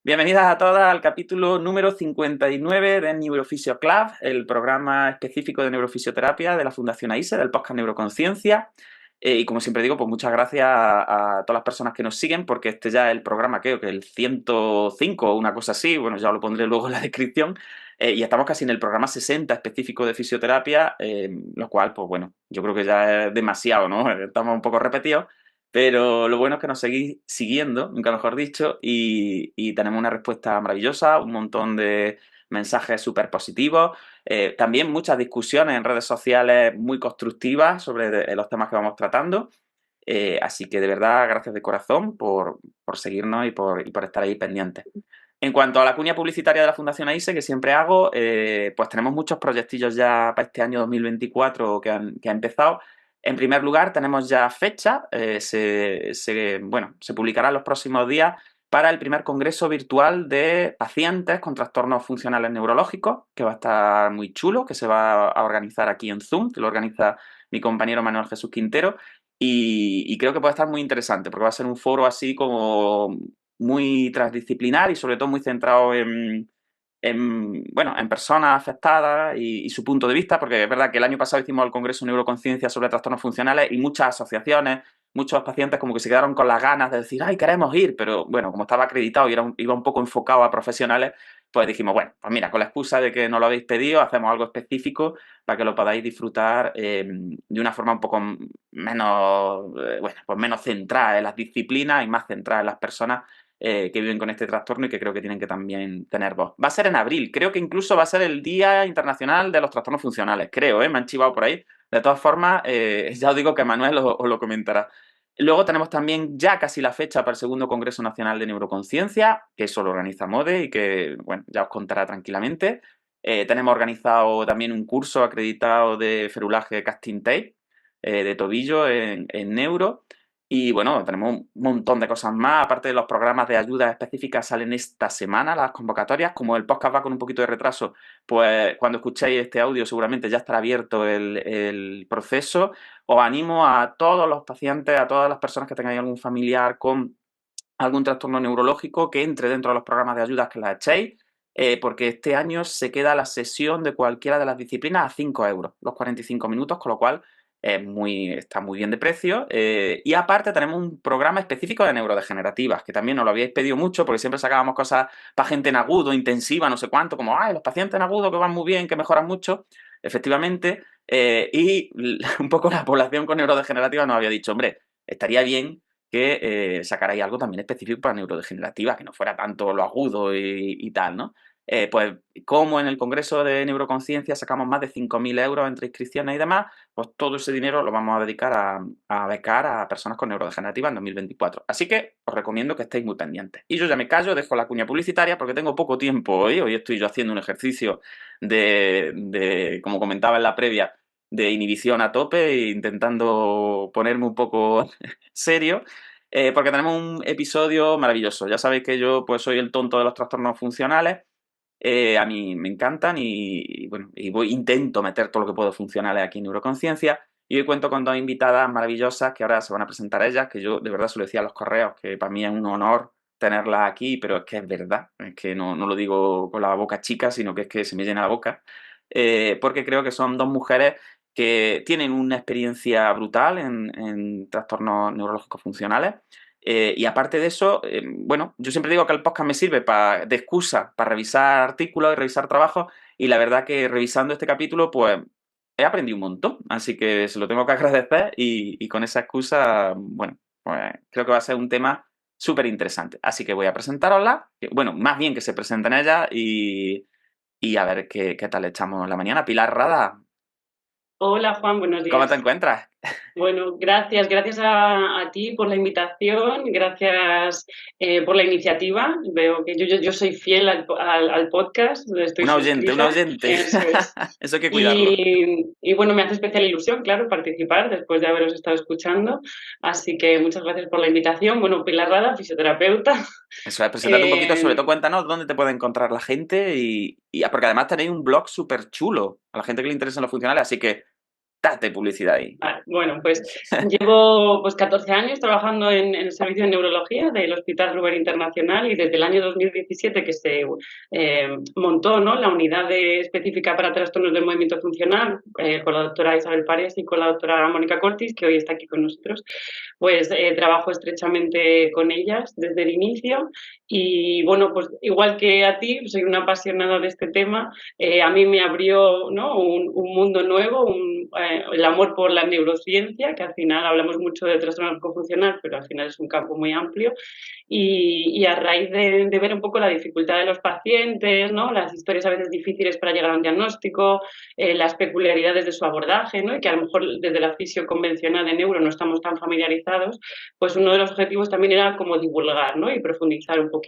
Bienvenidas a todas al capítulo número 59 de Neurofisio Club, el programa específico de neurofisioterapia de la Fundación AISE, del podcast Neuroconciencia. Y como siempre digo, pues muchas gracias a todas las personas que nos siguen, porque este ya es el programa, creo que el 105 o una cosa así, bueno, ya lo pondré luego en la descripción, y estamos casi en el programa 60 específico de fisioterapia, lo cual, pues bueno, yo creo que ya es demasiado, ¿no? Estamos un poco repetidos. Pero lo bueno es que nos seguís siguiendo, nunca mejor dicho, y tenemos una respuesta maravillosa, un montón de mensajes súper positivos, también muchas discusiones en redes sociales muy constructivas sobre los temas que vamos tratando. Así que de verdad, gracias de corazón por seguirnos y por estar ahí pendientes. En cuanto a la cuña publicitaria de la Fundación AISE, que siempre hago, pues tenemos muchos proyectillos ya para este año 2024 que ha empezado. En primer lugar, tenemos ya fecha, bueno, se publicará en los próximos días para el primer congreso virtual de pacientes con trastornos funcionales neurológicos, que va a estar muy chulo, que se va a organizar aquí en Zoom, que lo organiza mi compañero Manuel Jesús Quintero, y creo que puede estar muy interesante, porque va a ser un foro así como muy transdisciplinar y sobre todo muy centrado bueno, en personas afectadas y su punto de vista, porque es verdad que el año pasado hicimos el Congreso Neuroconciencia sobre trastornos funcionales y muchas asociaciones, muchos pacientes como que se quedaron con las ganas de decir, ay, queremos ir, pero bueno, como estaba acreditado y iba un poco enfocado a profesionales, pues dijimos, bueno, pues mira, con la excusa de que no lo habéis pedido, hacemos algo específico para que lo podáis disfrutar de una forma un poco menos, bueno, pues menos centrada en las disciplinas y más centrada en las personas que viven con este trastorno y que creo que tienen que también tener voz. Va a ser en abril, creo que incluso va a ser el Día Internacional de los Trastornos Funcionales, creo, me han chivado por ahí. De todas formas, ya os digo que Manuel os lo comentará. Luego tenemos también ya casi la fecha para el segundo Congreso Nacional de Neuroconciencia, que eso lo organiza MODE y que, bueno, ya os contará tranquilamente. Tenemos organizado también un curso acreditado de ferulaje casting tape, de tobillo en neuro. Y bueno, tenemos un montón de cosas más. Aparte de los programas de ayuda específicas salen esta semana las convocatorias. Como el podcast va con un poquito de retraso, pues cuando escuchéis este audio seguramente ya estará abierto el proceso. Os animo a todos los pacientes, a todas las personas que tengáis algún familiar con algún trastorno neurológico que entre dentro de los programas de ayudas que las echéis, porque este año se queda la sesión de cualquiera de las disciplinas a 5 euros, los 45 minutos, con lo cual está muy bien de precio. Y aparte tenemos un programa específico de neurodegenerativas, que también nos lo habíais pedido mucho, porque siempre sacábamos cosas para gente en agudo, intensiva, no sé cuánto, como, ay, los pacientes en agudo que van muy bien, que mejoran mucho, efectivamente. Y un poco la población con neurodegenerativas nos había dicho, hombre, estaría bien que sacarais algo también específico para neurodegenerativa, que no fuera tanto lo agudo y tal, ¿no? Pues como en el Congreso de Neuroconciencia sacamos más de 5.000 euros entre inscripciones y demás, pues todo ese dinero lo vamos a dedicar a becar a personas con neurodegenerativa en 2024. Así que os recomiendo que estéis muy pendientes. Y yo ya me callo, dejo la cuña publicitaria porque tengo poco tiempo hoy. Hoy estoy yo haciendo un ejercicio como comentaba en la previa, de inhibición a tope e intentando ponerme un poco serio, porque tenemos un episodio maravilloso. Ya sabéis que yo pues soy el tonto de los trastornos funcionales. A mí me encantan bueno, intento meter todo lo que puedo funcionales aquí en Neuroconciencia. Y hoy cuento con dos invitadas maravillosas que ahora se van a presentar ellas, que yo de verdad se lo decía a los correos, que para mí es un honor tenerlas aquí, pero es que es verdad, es que no lo digo con la boca chica, sino que es que se me llena la boca, porque creo que son dos mujeres que tienen una experiencia brutal en trastornos neurológicos funcionales. Y aparte de eso, bueno, yo siempre digo que el podcast me sirve de excusa para revisar artículos y revisar trabajos, y la verdad que revisando este capítulo, pues he aprendido un montón, así que se lo tengo que agradecer y con esa excusa, bueno, pues creo que va a ser un tema súper interesante. Así que voy a presentarosla, bueno, más bien que se presenten ellas y a ver qué tal echamos la mañana. Pilar Rada, Hola Juan, buenos ¿cómo te días. encuentras? Bueno, gracias a ti por la invitación, gracias por la iniciativa. Veo que yo soy fiel al podcast, estoy Un suscrita, oyente. eso es. Eso hay que cuidarlo. Y bueno, me hace especial ilusión, claro, participar después de haberos estado escuchando. Así que muchas gracias por la invitación. Bueno, Pilar Rada, fisioterapeuta. Eso es, preséntate un poquito, sobre todo Eh, cuéntanos dónde te puede encontrar la gente porque además tenéis un blog súper chulo a la gente que le interesan los funcionales, así que Date publicidad ahí. Vale, bueno, pues llevo pues 14 años trabajando en el servicio de neurología del Hospital Ruber Internacional y desde el año 2017 que se montó, ¿no?, la unidad específica para trastornos del movimiento funcional con la doctora Isabel Pares y con la doctora Mónica Cortis, que hoy está aquí con nosotros, pues trabajo estrechamente con ellas desde el inicio y bueno, pues igual que a ti, soy una apasionada de este tema. A mí me abrió, ¿no?, un mundo nuevo, el amor por la neurociencia, que al final hablamos mucho de trastorno funcional, pero al final es un campo muy amplio. Y a raíz de ver un poco la dificultad de los pacientes, ¿no?, las historias a veces difíciles para llegar a un diagnóstico, las peculiaridades de su abordaje, ¿no?, y que a lo mejor desde la fisio convencional de neuro no estamos tan familiarizados, pues uno de los objetivos también era como divulgar, ¿no?, y profundizar un poquito.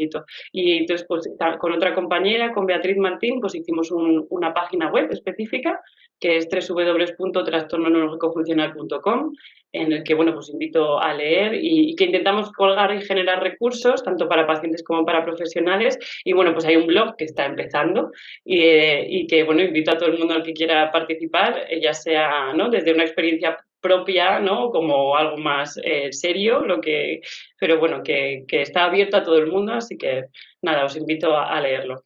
Y entonces, pues con otra compañera, con Beatriz Martín, pues hicimos una página web específica que es www.trastornoneurológicofuncional.com, en el que, bueno, pues invito a leer y que intentamos colgar y generar recursos, tanto para pacientes como para profesionales. Y, bueno, pues hay un blog que está empezando y que, bueno, invito a todo el mundo al que quiera participar, ya sea, ¿no?, desde una experiencia propia, ¿no?, como algo más serio, pero bueno, que está abierto a todo el mundo, así que nada, os invito a leerlo.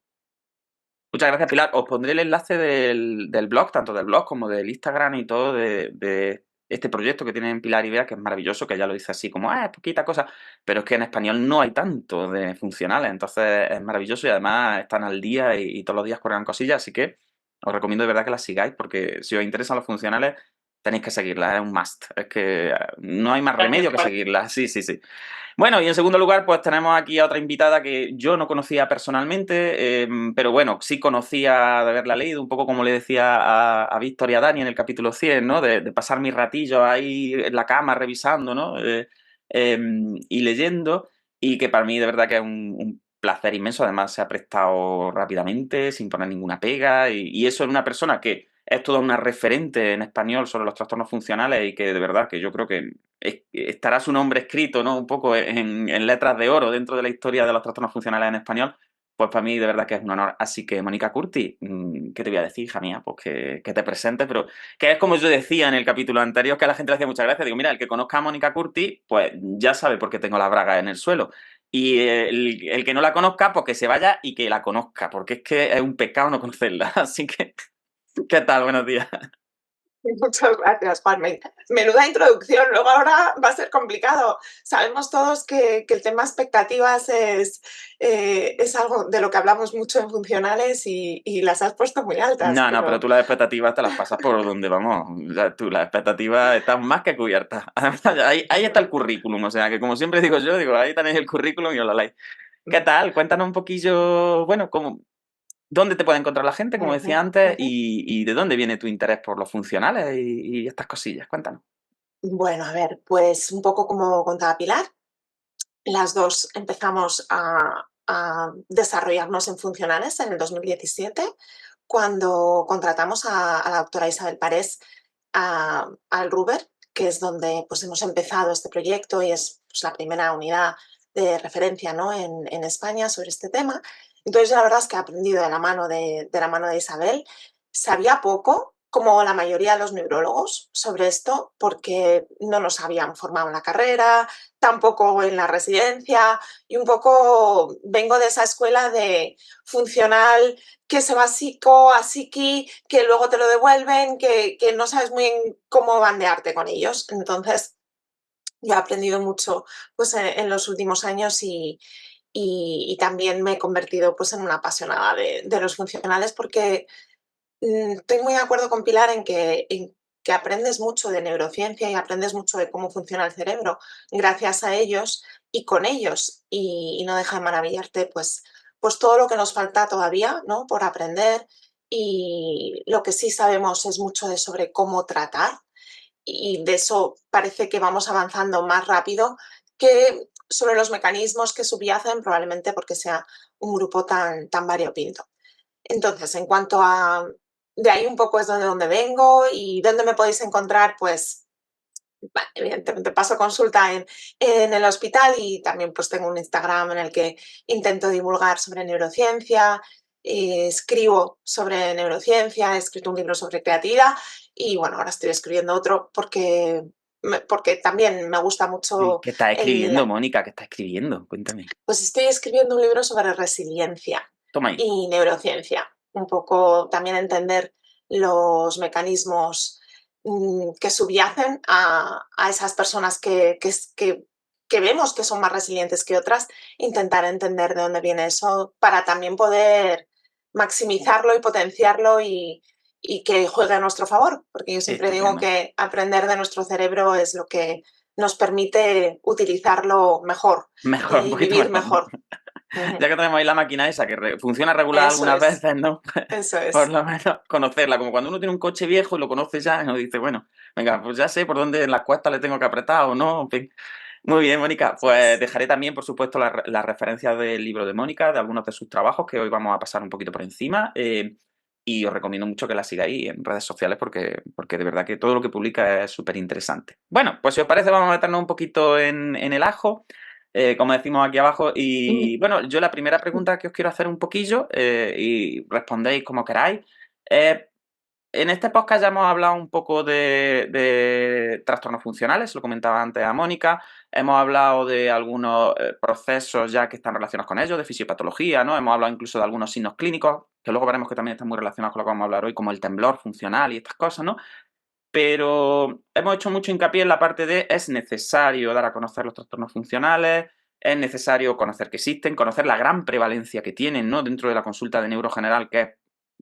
Muchas gracias, Pilar. Os pondré el enlace del blog, tanto del blog como del Instagram y todo, de este proyecto que tienen Pilar y Bea, que es maravilloso, que ya lo dice así como, es poquita cosa, pero es que en español no hay tanto de funcionales, entonces es maravilloso y además están al día y todos los días cuelgan cosillas, así que os recomiendo de verdad que las sigáis, porque si os interesan los funcionales, tenéis que seguirlas, es un must. Es que no hay más Gracias, remedio que Juan. seguirlas, sí, sí, sí. Bueno, y en segundo lugar, pues tenemos aquí a otra invitada que yo no conocía personalmente, pero bueno, sí conocía de haberla leído, un poco como le decía a Víctor y a Dani en el capítulo 100, ¿no? De pasar mis ratillos ahí en la cama revisando, ¿no? Y leyendo, y que para mí de verdad que es un placer inmenso, además se ha prestado rápidamente, sin poner ninguna pega, y eso en una persona que es toda una referente en español sobre los trastornos funcionales y que de verdad que yo creo que estará su nombre escrito, ¿no?, un poco en letras de oro dentro de la historia de los trastornos funcionales en español, pues para mí de verdad que es un honor. Así que, Mónica Curti, ¿qué te voy a decir, hija mía? Pues que te presentes, pero que es como yo decía en el capítulo anterior, que a la gente le hacía muchas gracias. Digo, mira, el que conozca a Mónica Curti, pues ya sabe por qué tengo las bragas en el suelo. Y el que no la conozca, pues que se vaya y que la conozca, porque es que es un pecado no conocerla. Así que, ¿qué tal? Buenos días. Muchas gracias, Juan. Menuda introducción. Luego ahora va a ser complicado. Sabemos todos que el tema expectativas es algo de lo que hablamos mucho en funcionales y las has puesto muy altas, No, no, pero pero tú las expectativas te las pasas por donde vamos. Tú las expectativas están más que cubiertas. Además, ahí está el currículum, o sea que como siempre digo yo, digo, ahí tenéis el currículum y os lo leéis. ¿Qué tal? Cuéntanos un poquillo, bueno, dónde te puede encontrar la gente, como decía Ujú, antes, ujú. y de dónde viene tu interés por los funcionales y estas cosillas. Cuéntanos. Bueno, a ver, pues un poco como contaba Pilar, las dos empezamos a desarrollarnos en funcionales en el 2017, cuando contratamos a la doctora Isabel Parés al Ruber, que es donde pues, hemos empezado este proyecto y es pues, la primera unidad de referencia, ¿no?, en España sobre este tema. Entonces, la verdad es que he aprendido de la mano de Isabel. Sabía poco, como la mayoría de los neurólogos, sobre esto, porque no nos habían formado en la carrera, tampoco en la residencia, y un poco vengo de esa escuela de funcional que se va a psico, a psiqui, que luego te lo devuelven, que no sabes muy bien cómo bandearte con ellos. Entonces, yo he aprendido mucho pues, en los últimos años y también me he convertido pues, en una apasionada de los funcionales porque estoy muy de acuerdo con Pilar en que aprendes mucho de neurociencia y aprendes mucho de cómo funciona el cerebro gracias a ellos y con ellos. Y no deja de maravillarte pues todo lo que nos falta todavía, ¿no?, por aprender. Y lo que sí sabemos es mucho de sobre cómo tratar y de eso parece que vamos avanzando más rápido que sobre los mecanismos que subyacen, probablemente porque sea un grupo tan variopinto. Entonces, en cuanto a de ahí un poco es de donde vengo y dónde me podéis encontrar, pues, evidentemente paso consulta en el hospital y también pues tengo un Instagram en el que intento divulgar sobre neurociencia, escribo sobre neurociencia, he escrito un libro sobre creatividad y bueno, ahora estoy escribiendo otro porque también me gusta mucho ¿Qué estás el... escribiendo, Mónica? ¿Qué estás escribiendo? Cuéntame. Pues estoy escribiendo un libro sobre resiliencia Toma ahí. y neurociencia, un poco también entender los mecanismos que subyacen a esas personas que vemos que son más resilientes que otras, intentar entender de dónde viene eso para también poder maximizarlo y potenciarlo y que juegue a nuestro favor, porque yo siempre digo Estupendo. que aprender de nuestro cerebro es lo que nos permite utilizarlo mejor Mejor, un y poquito vivir mejor, ¿no? mejor. Ujú. Ya que tenemos ahí la máquina esa que funciona regular Eso algunas es, veces, ¿no? eso Por es. lo menos conocerla, como cuando uno tiene un coche viejo y lo conoce ya, y uno dice, bueno, venga, pues ya sé por dónde en las cuestas le tengo que apretar o no, en fin. Muy bien, Mónica. Eso Pues es. dejaré también, por supuesto, las referencias del libro de Mónica, de algunos de sus trabajos, que hoy vamos a pasar un poquito por encima. Y os recomiendo mucho que la sigáis en redes sociales porque de verdad que todo lo que publica es súper interesante. Bueno, pues si os parece, vamos a meternos un poquito en el ajo, como decimos aquí abajo. Y bueno, yo la primera pregunta que os quiero hacer un poquillo, y respondéis como queráis, es en este podcast ya hemos hablado un poco de trastornos funcionales, lo comentaba antes a Mónica, hemos hablado de algunos procesos ya que están relacionados con ellos, de fisiopatología, ¿no? Hemos hablado incluso de algunos signos clínicos, que luego veremos que también están muy relacionados con lo que vamos a hablar hoy, como el temblor funcional y estas cosas, ¿no? Pero hemos hecho mucho hincapié en la parte de es necesario dar a conocer los trastornos funcionales, es necesario conocer que existen, conocer la gran prevalencia que tienen, ¿no? Dentro de la consulta de neuro general, que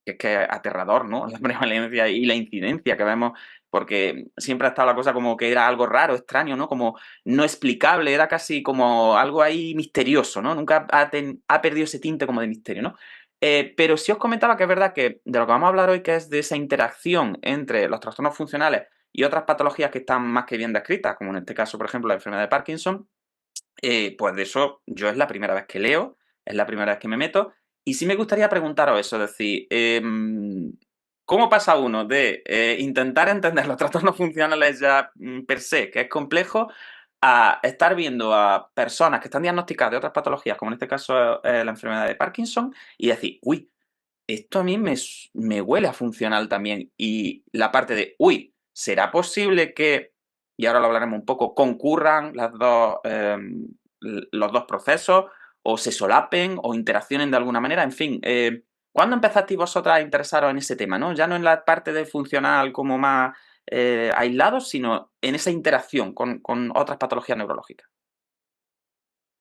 es aterrador, ¿no? La prevalencia y la incidencia que vemos, porque siempre ha estado la cosa como que era algo raro, extraño, ¿no? Como no explicable, era casi como algo ahí misterioso, ¿no? Nunca ha perdido ese tinte como de misterio, ¿no? Pero sí os comentaba que es verdad que de lo que vamos a hablar hoy, que es de esa interacción entre los trastornos funcionales y otras patologías que están más que bien descritas, como en este caso, por ejemplo, la enfermedad de Parkinson, pues de eso yo es la primera vez que leo, es la primera vez que me meto, y sí me gustaría preguntaros eso, es decir, ¿cómo pasa uno de intentar entender los trastornos funcionales ya per se, que es complejo, a estar viendo a personas que están diagnosticadas de otras patologías, como en este caso la enfermedad de Parkinson, y decir, uy, esto a mí me huele a funcional también? Y la parte de, uy, ¿será posible que, y ahora lo hablaremos un poco, concurran los dos procesos, o se solapen, o interaccionen de alguna manera? En fin, ¿cuándo empezasteis vosotras a interesaros en ese tema, ¿no? Ya no en la parte de funcional como más aislado, sino en esa interacción con otras patologías neurológicas.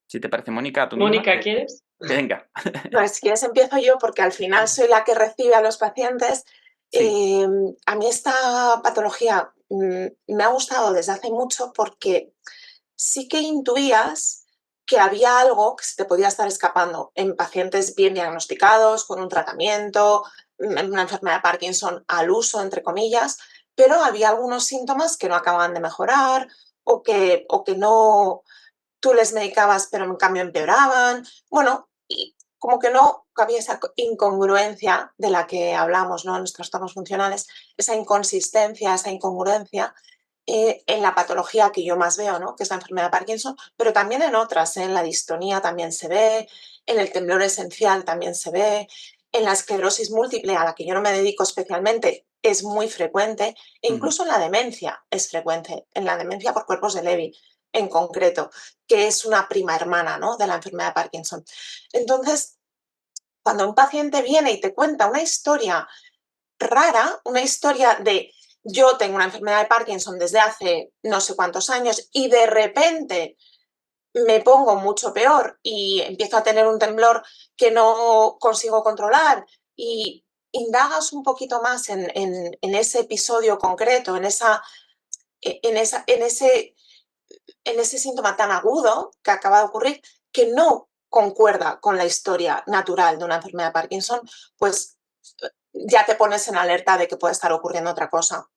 Si te parece, Mónica, tú misma, Mónica, ¿quieres? venga. Pues si quieres empiezo yo porque al final soy la que recibe a los pacientes. Sí. A mí esta patología me ha gustado desde hace mucho porque sí que intuías que había algo que se te podía estar escapando en pacientes bien diagnosticados, con un tratamiento, en una enfermedad de Parkinson al uso, entre comillas, pero había algunos síntomas que no acababan de mejorar o que no, tú les medicabas, pero en cambio empeoraban. Bueno, y como que no había esa incongruencia de la que hablamos, ¿no? En los trastornos funcionales, esa inconsistencia, esa incongruencia en la patología que yo más veo, ¿no? Que es la enfermedad de Parkinson, pero también en otras, ¿eh? En la distonía también se ve, en el temblor esencial también se ve, en la esclerosis múltiple, a la que yo no me dedico especialmente, es muy frecuente, e Ujú. incluso en la demencia es frecuente, en la demencia por cuerpos de Levy en concreto, que es una prima hermana, ¿no? De la enfermedad de Parkinson. Entonces, cuando un paciente viene y te cuenta una historia rara, una historia de yo tengo una enfermedad de Parkinson desde hace no sé cuántos años y de repente me pongo mucho peor y empiezo a tener un temblor que no consigo controlar y indagas un poquito más en ese episodio concreto, en ese síntoma tan agudo que acaba de ocurrir, que no concuerda con la historia natural de una enfermedad de Parkinson, pues ya te pones en alerta de que puede estar ocurriendo otra cosa.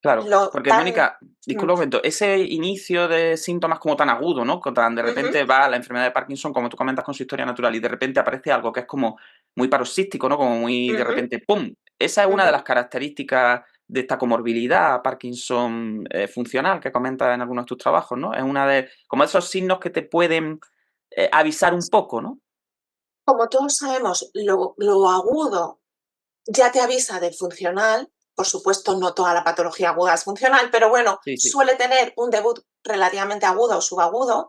Claro, Lo porque tan... Mónica, disculpa un momento, ese inicio de síntomas como tan agudo, ¿no? Tan de Ujú, repente va la enfermedad de Parkinson, como tú comentas con su historia natural, y de repente aparece algo que es como muy paroxístico, ¿no? Como muy de ujú, repente, ¡pum! Esa es una de ujú. las características de esta comorbilidad Parkinson funcional que comentas en algunos de tus trabajos, ¿no? Es una de, como esos signos que te pueden avisar un poco, ¿no? Como todos sabemos, lo agudo ya te avisa del funcional, por supuesto, no toda la patología aguda es funcional, pero bueno, Sí, sí. suele tener un debut relativamente agudo o subagudo.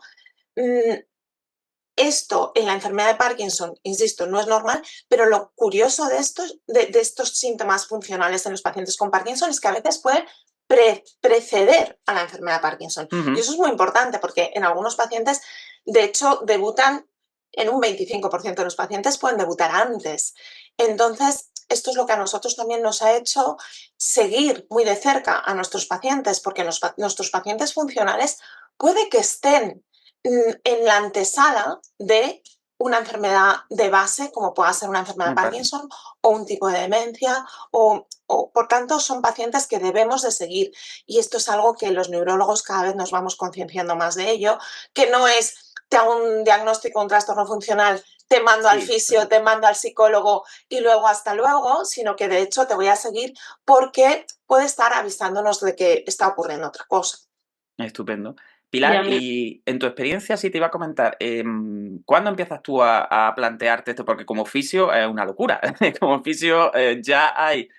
Esto en la enfermedad de Parkinson, insisto, no es normal, pero lo curioso de estos síntomas funcionales en los pacientes con Parkinson es que a veces pueden preceder a la enfermedad de Parkinson. Y eso es muy importante porque en algunos pacientes, de hecho, debutan en un 25% de los pacientes pueden debutar antes. Entonces, esto es lo que a nosotros también nos ha hecho seguir muy de cerca a nuestros pacientes, porque nuestros pacientes funcionales puede que estén en la antesala de una enfermedad de base, como pueda ser una enfermedad de Parkinson o un tipo de demencia, o por tanto son pacientes que debemos de seguir. Y esto es algo que los neurólogos cada vez nos vamos concienciando más de ello, que no es te hago un diagnóstico, un trastorno funcional, te mando al fisio, te mando al psicólogo y luego hasta luego, sino que de hecho te voy a seguir porque puede estar avisándonos de que está ocurriendo otra cosa. Estupendo. Pilar, y en tu experiencia sí te iba a comentar, ¿cuándo empiezas tú a plantearte esto? Porque como fisio es una locura. Como fisio ya hay...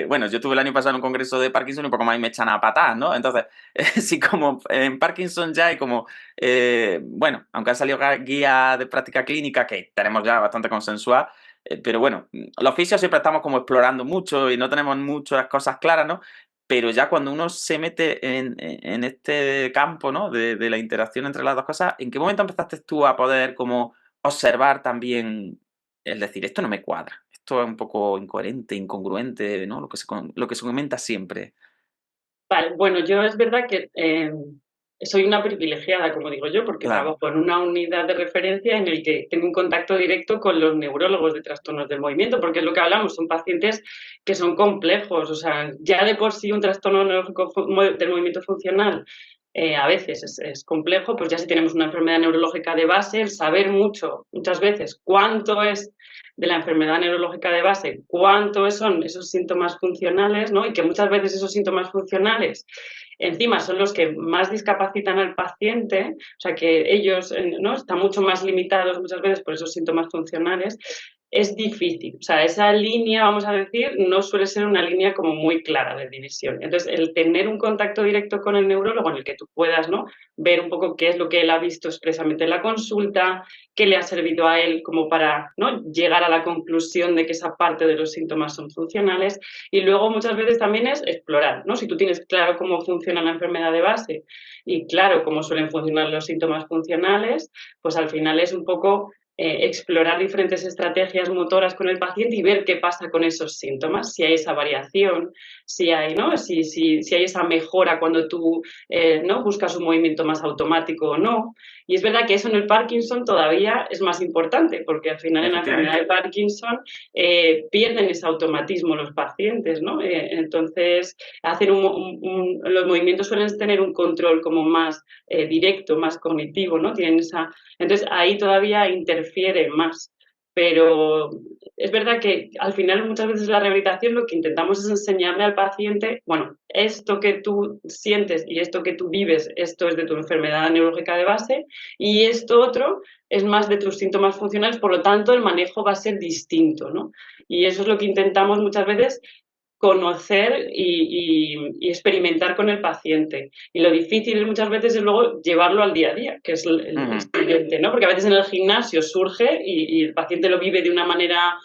bueno, yo estuve el año pasado en un congreso de Parkinson y un poco más y me echan a patadas, ¿no? Entonces, sí, como en Parkinson ya hay como... bueno, aunque han salido guías de práctica clínica que tenemos ya bastante consensuadas, pero bueno, los fisios siempre estamos como explorando mucho y no tenemos muchas cosas claras, ¿no? Pero ya cuando uno se mete en este campo, ¿no? de la interacción entre las dos cosas, ¿en qué momento empezaste tú a poder como observar también, es decir, esto no me cuadra, esto es un poco incoherente, incongruente, ¿no? Lo que se comenta siempre. Vale, bueno, yo es verdad que soy una privilegiada, como digo yo, porque Claro. trabajo en una unidad de referencia en el que tengo un contacto directo con los neurólogos de trastornos del movimiento, porque es lo que hablamos, son pacientes que son complejos, o sea, ya de por sí un trastorno neurológico del movimiento funcional a veces es complejo, pues ya si tenemos una enfermedad neurológica de base, el saber muchas veces cuánto es de la enfermedad neurológica de base, cuántos son esos síntomas funcionales, ¿no? Y que muchas veces esos síntomas funcionales encima son los que más discapacitan al paciente, o sea que ellos, ¿no? Están mucho más limitados muchas veces por esos síntomas funcionales. Es difícil, o sea, esa línea, vamos a decir, no suele ser una línea como muy clara de división. Entonces, el tener un contacto directo con el neurólogo en el que tú puedas, ¿no? Ver un poco qué es lo que él ha visto expresamente en la consulta, qué le ha servido a él como para, ¿no? Llegar a la conclusión de que esa parte de los síntomas son funcionales. Y luego muchas veces también es explorar, ¿no? Si tú tienes claro cómo funciona la enfermedad de base y claro cómo suelen funcionar los síntomas funcionales, pues al final es un poco explorar diferentes estrategias motoras con el paciente y ver qué pasa con esos síntomas, si hay esa variación, si hay, ¿no? si hay esa mejora cuando tú ¿no? buscas un movimiento más automático o no. Y es verdad que eso en el Parkinson todavía es más importante, porque al final en la enfermedad de Parkinson pierden ese automatismo los pacientes, ¿no? Entonces, hacer los movimientos suelen tener un control como más directo, más cognitivo, ¿no? Tienen entonces, ahí todavía interfiere más. Pero es verdad que al final muchas veces la rehabilitación lo que intentamos es enseñarle al paciente, bueno, esto que tú sientes y esto que tú vives, esto es de tu enfermedad neurológica de base y esto otro es más de tus síntomas funcionales, por lo tanto el manejo va a ser distinto, ¿no? Y eso es lo que intentamos muchas veces conocer y experimentar con el paciente. Y lo difícil muchas veces es luego llevarlo al día a día, que es el siguiente, ¿no? Porque a veces en el gimnasio surge y el paciente lo vive de una manera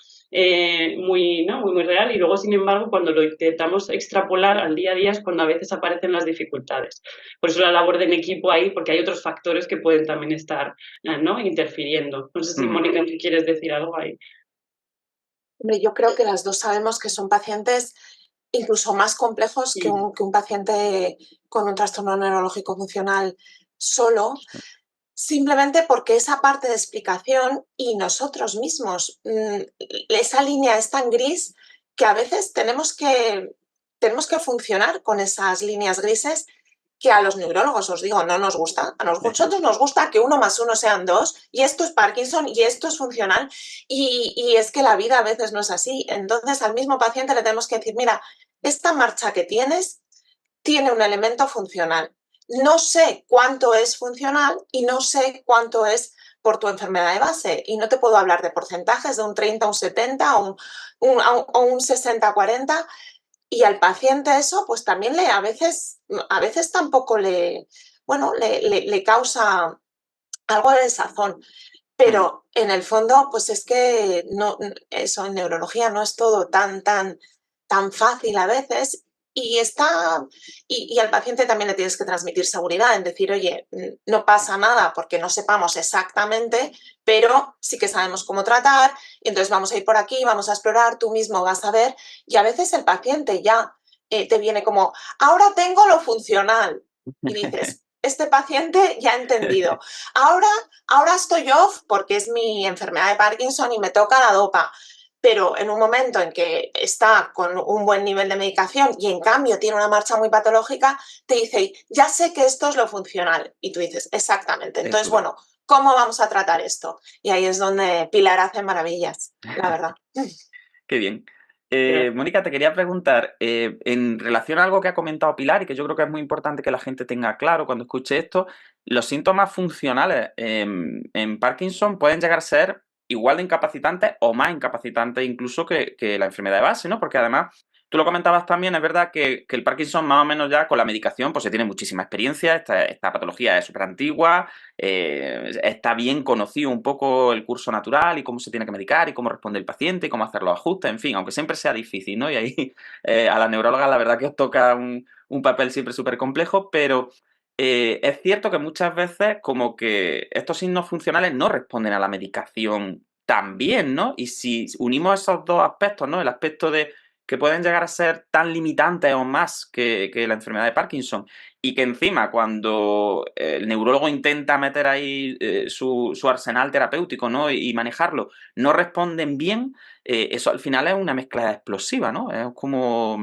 muy, ¿no? muy real y luego, sin embargo, cuando lo intentamos extrapolar al día a día es cuando a veces aparecen las dificultades. Por eso la labor de en equipo ahí, porque hay otros factores que pueden también estar ¿no? interfiriendo. No sé si, Mónica, ¿tú quieres decir algo ahí? Yo creo que las dos sabemos que son pacientes incluso más complejos que un paciente con un trastorno neurológico funcional solo, simplemente porque esa parte de explicación y nosotros mismos, esa línea es tan gris que a veces tenemos que funcionar con esas líneas grises que a los neurólogos, os digo, no nos gusta. A nosotros nos gusta que 1 más 1 sean 2 y esto es Parkinson y esto es funcional y es que la vida a veces no es así. Entonces al mismo paciente le tenemos que decir, mira, esta marcha que tienes tiene un elemento funcional. No sé cuánto es funcional y no sé cuánto es por tu enfermedad de base y no te puedo hablar de porcentajes de un 30 a un 70 o un 60 a 40. Y al paciente eso pues también a veces tampoco le causa algo de desazón. Pero en el fondo, pues es que no, eso en neurología no es todo tan fácil a veces y al paciente también le tienes que transmitir seguridad en decir, oye, no pasa nada porque no sepamos exactamente, pero sí que sabemos cómo tratar, y entonces vamos a ir por aquí, vamos a explorar, tú mismo vas a ver, y a veces el paciente ya te viene como, ahora tengo lo funcional, y dices, este paciente ya ha entendido, ahora estoy off porque es mi enfermedad de Parkinson y me toca la dopa, pero en un momento en que está con un buen nivel de medicación y en cambio tiene una marcha muy patológica, te dice, ya sé que esto es lo funcional. Y tú dices, exactamente. Entonces, bueno, ¿cómo vamos a tratar esto? Y ahí es donde Pilar hace maravillas, la verdad. Qué bien. Mónica, te quería preguntar, en relación a algo que ha comentado Pilar y que yo creo que es muy importante que la gente tenga claro cuando escuche esto, los síntomas funcionales en Parkinson pueden llegar a ser igual de incapacitantes o más incapacitantes incluso que la enfermedad de base, ¿no? Porque además, tú lo comentabas también, es verdad que el Parkinson más o menos ya con la medicación pues se tiene muchísima experiencia, esta patología es súper antigua, está bien conocido un poco el curso natural y cómo se tiene que medicar y cómo responde el paciente y cómo hacer los ajustes, en fin, aunque siempre sea difícil, ¿no? Y ahí a la neuróloga la verdad que os toca un papel siempre súper complejo, pero es cierto que muchas veces como que estos signos funcionales no responden a la medicación tan bien, ¿no? Y si unimos esos dos aspectos, ¿no? El aspecto de que pueden llegar a ser tan limitantes o más que la enfermedad de Parkinson y que encima cuando el neurólogo intenta meter ahí su arsenal terapéutico, ¿no? y manejarlo, no responden bien, eso al final es una mezcla explosiva, ¿no? Es como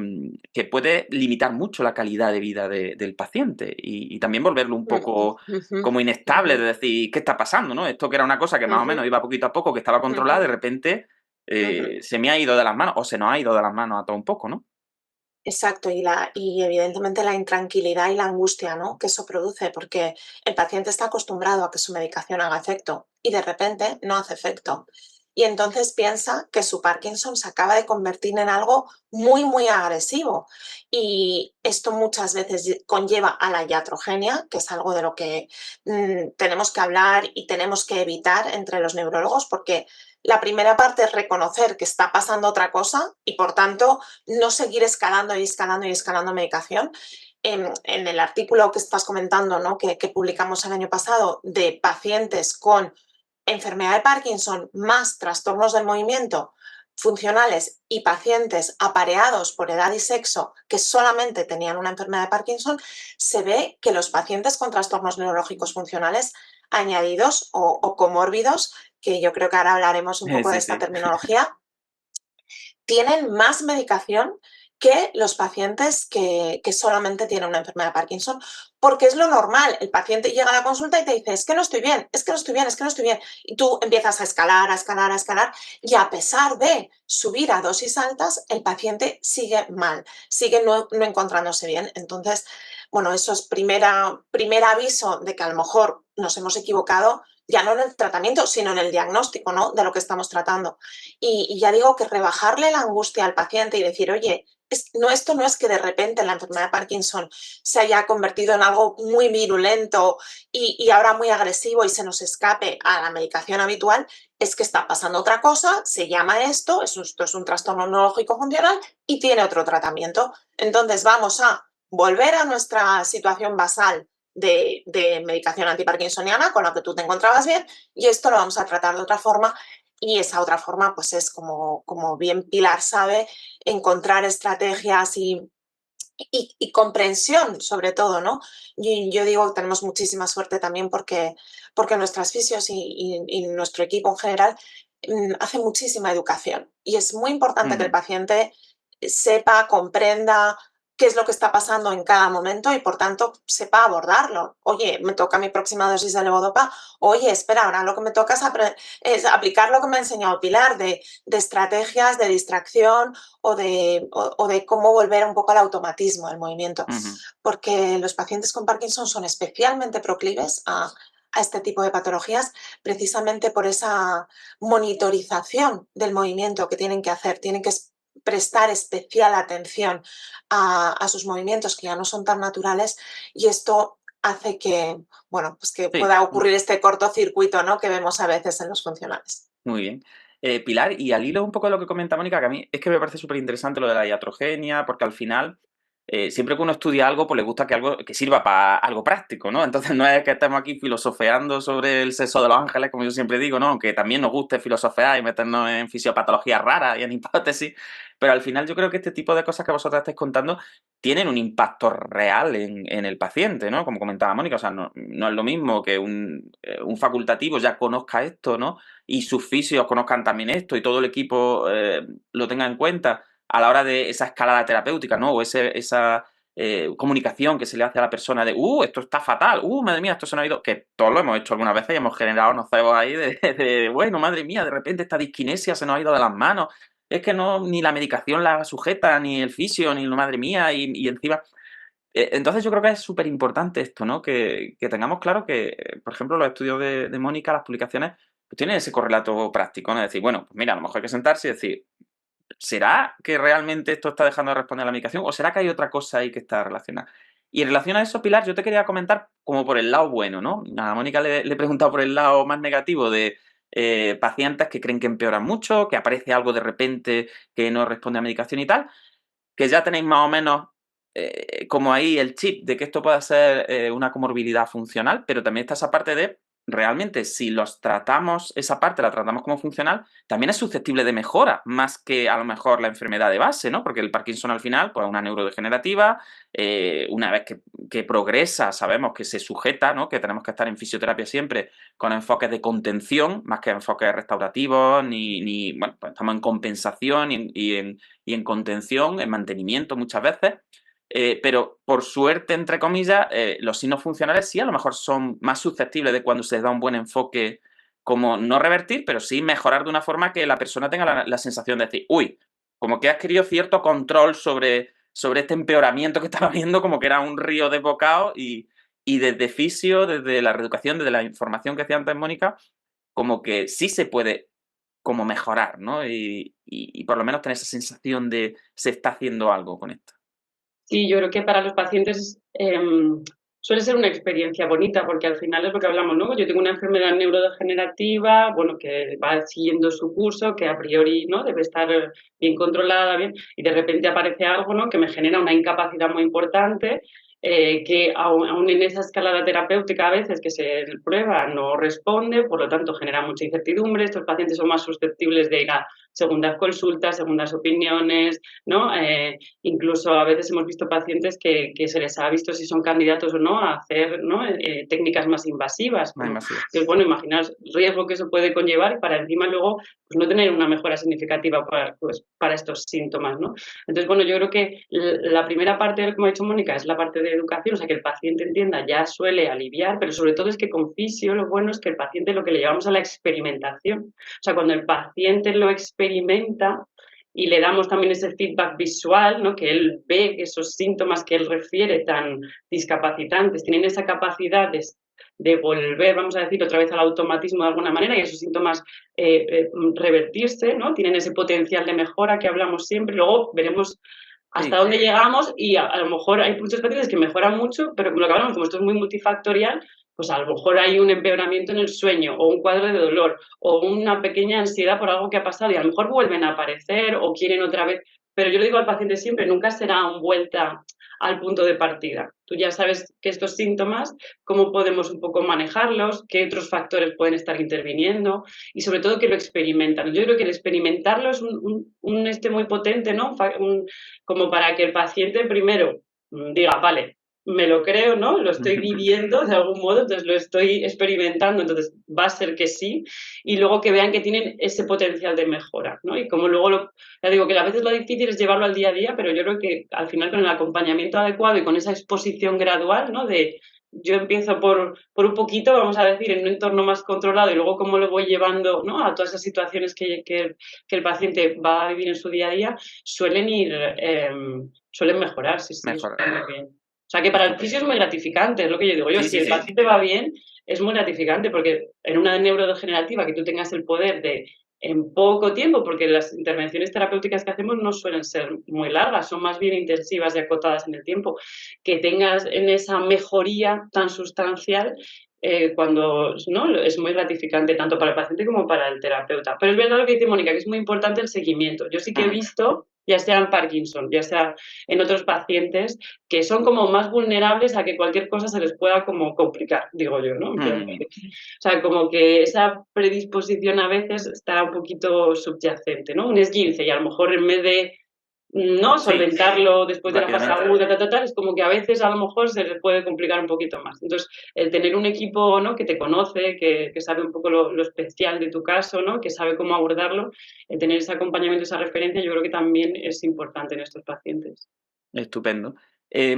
que puede limitar mucho la calidad de vida del paciente y también volverlo un poco como inestable, de decir, ¿qué está pasando, no? Esto que era una cosa que más o menos iba poquito a poco, que estaba controlada, de repente se me ha ido de las manos o se nos ha ido de las manos a todo un poco, ¿no? Exacto, y evidentemente la intranquilidad y la angustia, ¿no? que eso produce, porque el paciente está acostumbrado a que su medicación haga efecto y de repente no hace efecto. Y entonces piensa que su Parkinson se acaba de convertir en algo muy agresivo. Y esto muchas veces conlleva a la iatrogenia, que es algo de lo que tenemos que hablar y tenemos que evitar entre los neurólogos, porque la primera parte es reconocer que está pasando otra cosa y, por tanto, no seguir escalando y escalando y escalando medicación. En el artículo que estás comentando, ¿no? que publicamos el año pasado, de pacientes con enfermedad de Parkinson más trastornos del movimiento funcionales y pacientes apareados por edad y sexo que solamente tenían una enfermedad de Parkinson, se ve que los pacientes con trastornos neurológicos funcionales añadidos o comórbidos, que yo creo que ahora hablaremos un poco de Sí, esta sí. terminología, tienen más medicación que los pacientes que solamente tienen una enfermedad de Parkinson, porque es lo normal. El paciente llega a la consulta y te dice, es que no estoy bien, es que no estoy bien, es que no estoy bien. Y tú empiezas a escalar, a escalar, a escalar, y a pesar de subir a dosis altas, el paciente sigue mal, sigue no encontrándose bien. Entonces, bueno, eso es primer aviso de que a lo mejor nos hemos equivocado, ya no en el tratamiento, sino en el diagnóstico, ¿no? de lo que estamos tratando. Y ya digo que rebajarle la angustia al paciente y decir, oye, esto no es que de repente la enfermedad de Parkinson se haya convertido en algo muy virulento y ahora muy agresivo y se nos escape a la medicación habitual, es que está pasando otra cosa, se llama esto es un trastorno neurológico funcional y tiene otro tratamiento. Entonces vamos a volver a nuestra situación basal de medicación antiparkinsoniana con la que tú te encontrabas bien y esto lo vamos a tratar de otra forma y esa otra forma, pues es como bien Pilar sabe, encontrar estrategias y comprensión, sobre todo, ¿no? Y yo digo que tenemos muchísima suerte también porque nuestras fisios y nuestro equipo en general hace muchísima educación. Y es muy importante que el paciente sepa, comprenda qué es lo que está pasando en cada momento y, por tanto, sepa abordarlo. Oye, me toca mi próxima dosis de levodopa. Oye, espera, ahora lo que me toca es aplicar lo que me ha enseñado Pilar de estrategias de distracción o de cómo volver un poco al automatismo del movimiento. Porque los pacientes con Parkinson son especialmente proclives a este tipo de patologías precisamente por esa monitorización del movimiento que tienen que hacer. Tienen que prestar especial atención a sus movimientos que ya no son tan naturales, y esto hace que, bueno, pues que Sí, pueda ocurrir este cortocircuito, ¿no?, que vemos a veces en los funcionales. muy bien. Pilar, y al hilo un poco de lo que comenta Mónica, que a mí es que me parece súper interesante lo de la iatrogenia, porque al final, siempre que uno estudia algo, pues le gusta que algo que sirva para algo práctico, ¿no? Entonces no es que estemos aquí filosofeando sobre el sexo de los ángeles, como yo siempre digo, ¿no? Aunque también nos guste filosofear y meternos en fisiopatologías raras y en hipótesis, pero al final yo creo que este tipo de cosas que vosotras estáis contando tienen un impacto real en el paciente, ¿no? Como comentaba Mónica, o sea, no es lo mismo que un facultativo ya conozca esto, ¿no? Y sus fisios conozcan también esto y todo el equipo lo tenga en cuenta a la hora de esa escalada terapéutica, ¿no? O esa comunicación que se le hace a la persona de, esto está fatal, madre mía, esto se nos ha ido, que todos lo hemos hecho algunas veces y hemos generado nocebos ahí bueno, madre mía, de repente esta disquinesia se nos ha ido de las manos, es que no, ni la medicación la sujeta, ni el fisio, ni madre mía, y encima... Entonces yo creo que es súper importante esto, ¿no? Que tengamos claro que, por ejemplo, los estudios de Mónica, las publicaciones, pues tienen ese correlato práctico, ¿no? Es decir, bueno, pues mira, a lo mejor hay que sentarse y decir, ¿será que realmente esto está dejando de responder a la medicación o será que hay otra cosa ahí que está relacionada? Y en relación a eso, Pilar, yo te quería comentar como por el lado bueno, ¿no? A Mónica le he preguntado por el lado más negativo de pacientes que creen que empeoran mucho, que aparece algo de repente que no responde a medicación y tal, que ya tenéis más o menos como ahí el chip de que esto pueda ser una comorbilidad funcional, pero también está esa parte de realmente si los tratamos, esa parte la tratamos como funcional, también es susceptible de mejora, más que a lo mejor la enfermedad de base, ¿no? Porque el Parkinson al final, pues es una neurodegenerativa, una vez que progresa, sabemos que se sujeta, ¿no? Que tenemos que estar en fisioterapia siempre con enfoques de contención, más que enfoques restaurativos, bueno, pues estamos en compensación y en contención, en mantenimiento muchas veces. Pero por suerte, entre comillas, los signos funcionales sí a lo mejor son más susceptibles de cuando se les da un buen enfoque, como no revertir, pero sí mejorar de una forma que la persona tenga la sensación de decir, como que ha adquirido cierto control sobre este empeoramiento que estaba viendo, como que era un río desbocado y desde fisio, desde la reeducación, desde la información que hacía antes Mónica, como que sí se puede como mejorar, ¿no? Y por lo menos tener esa sensación de se está haciendo algo con esto. Sí, yo creo que para los pacientes suele ser una experiencia bonita porque al final es lo que hablamos, ¿no? Yo tengo una enfermedad neurodegenerativa, bueno, que va siguiendo su curso, que a priori, ¿no?, debe estar bien controlada, bien, y de repente aparece algo, ¿no?, que me genera una incapacidad muy importante, que aún en esa escalada terapéutica a veces que se prueba no responde, por lo tanto genera mucha incertidumbre. Estos pacientes son más susceptibles de ir a segundas consultas, segundas opiniones, ¿no? Incluso a veces hemos visto pacientes que se les ha visto si son candidatos o no a hacer, ¿no?, técnicas más invasivas. Más invasivas. Entonces, bueno, imaginaos el riesgo que eso puede conllevar y para encima luego pues, no tener una mejora significativa para estos síntomas, ¿no? Entonces, bueno, yo creo que la primera parte, como ha dicho Mónica, es la parte de educación, o sea, que el paciente entienda ya suele aliviar, pero sobre todo es que con fisio lo bueno es que el paciente lo que le llevamos a la experimentación. O sea, cuando el paciente lo experimenta, y le damos también ese feedback visual, ¿no?, que él ve que esos síntomas que él refiere tan discapacitantes tienen esa capacidad de volver, vamos a decir, otra vez al automatismo de alguna manera y esos síntomas revertirse, ¿no?, tienen ese potencial de mejora que hablamos siempre. Luego veremos hasta dónde llegamos y a lo mejor hay muchos pacientes que mejoran mucho, pero como lo que hablamos, como esto es muy multifactorial, pues a lo mejor hay un empeoramiento en el sueño o un cuadro de dolor o una pequeña ansiedad por algo que ha pasado y a lo mejor vuelven a aparecer o quieren otra vez. Pero yo le digo al paciente siempre, nunca será un vuelta al punto de partida. Tú ya sabes que estos síntomas, cómo podemos un poco manejarlos, qué otros factores pueden estar interviniendo y sobre todo que lo experimentan. Yo creo que el experimentarlo es un muy potente, ¿no? Como para que el paciente primero diga, vale, me lo creo, ¿no? Lo estoy viviendo de algún modo, entonces lo estoy experimentando, entonces va a ser que sí, y luego que vean que tienen ese potencial de mejora, ¿no? Y como luego, ya digo que a veces lo difícil es llevarlo al día a día, pero yo creo que al final con el acompañamiento adecuado y con esa exposición gradual, ¿no? De yo empiezo por un poquito, vamos a decir, en un entorno más controlado y luego cómo lo voy llevando, ¿no?, a todas esas situaciones que el paciente va a vivir en su día a día, suelen mejorar, sí, Mejorar. está muy bien. O sea, que para el fisio es muy gratificante, es lo que yo digo. Si el paciente va bien, es muy gratificante porque en una neurodegenerativa que tú tengas el poder de en poco tiempo, porque las intervenciones terapéuticas que hacemos no suelen ser muy largas, son más bien intensivas y acotadas en el tiempo, que tengas en esa mejoría tan sustancial cuando ¿no? Es muy gratificante tanto para el paciente como para el terapeuta. Pero es verdad lo que dice Mónica, que es muy importante el seguimiento. Yo sí que he visto, ya sea en Parkinson, ya sea en otros pacientes, que son como más vulnerables a que cualquier cosa se les pueda como complicar, digo yo, ¿no? O sea, como que esa predisposición a veces está un poquito subyacente, ¿no? Un esguince y a lo mejor en vez de no solventarlo después de la fase aguda, es como que a veces a lo mejor se les puede complicar un poquito más. Entonces, el tener un equipo, ¿no? que te conoce, que sabe un poco lo especial de tu caso, ¿no? que sabe cómo abordarlo, el tener ese acompañamiento, esa referencia, yo creo que también es importante en estos pacientes. Estupendo.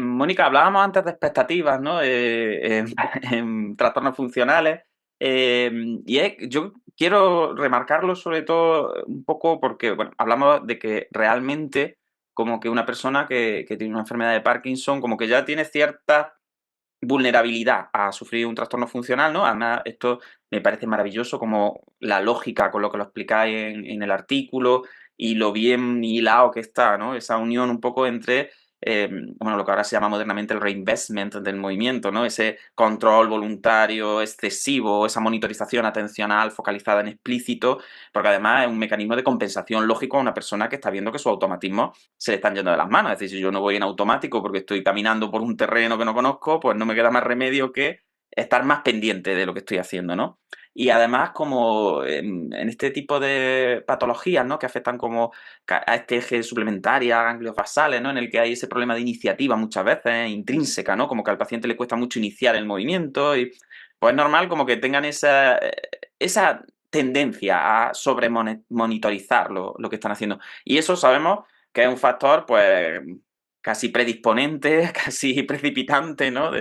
Mónica, hablábamos antes de expectativas, ¿no? En trastornos funcionales. Yo quiero remarcarlo sobre todo un poco porque, bueno, hablamos de que realmente como que una persona que tiene una enfermedad de Parkinson como que ya tiene cierta vulnerabilidad a sufrir un trastorno funcional, ¿no? Además, esto me parece maravilloso como la lógica con lo que lo explicáis en el artículo y lo bien hilado que está, ¿no? Esa unión un poco entre, bueno, lo que ahora se llama modernamente el reinvestment del movimiento, ¿no? Ese control voluntario excesivo, esa monitorización atencional focalizada en explícito, porque además es un mecanismo de compensación lógico a una persona que está viendo que sus automatismos se le están yendo de las manos. Es decir, si yo no voy en automático porque estoy caminando por un terreno que no conozco, pues no me queda más remedio que estar más pendiente de lo que estoy haciendo, ¿no? Y además, como en este tipo de patologías, ¿no? Que afectan como a este eje suplementaria, ganglios basales, ¿no? En el que hay ese problema de iniciativa muchas veces, intrínseca, ¿no? Como que al paciente le cuesta mucho iniciar el movimiento y pues es normal como que tengan esa tendencia a sobremonitorizar lo que están haciendo. Y eso sabemos que es un factor, pues, casi predisponente, casi precipitante, ¿no?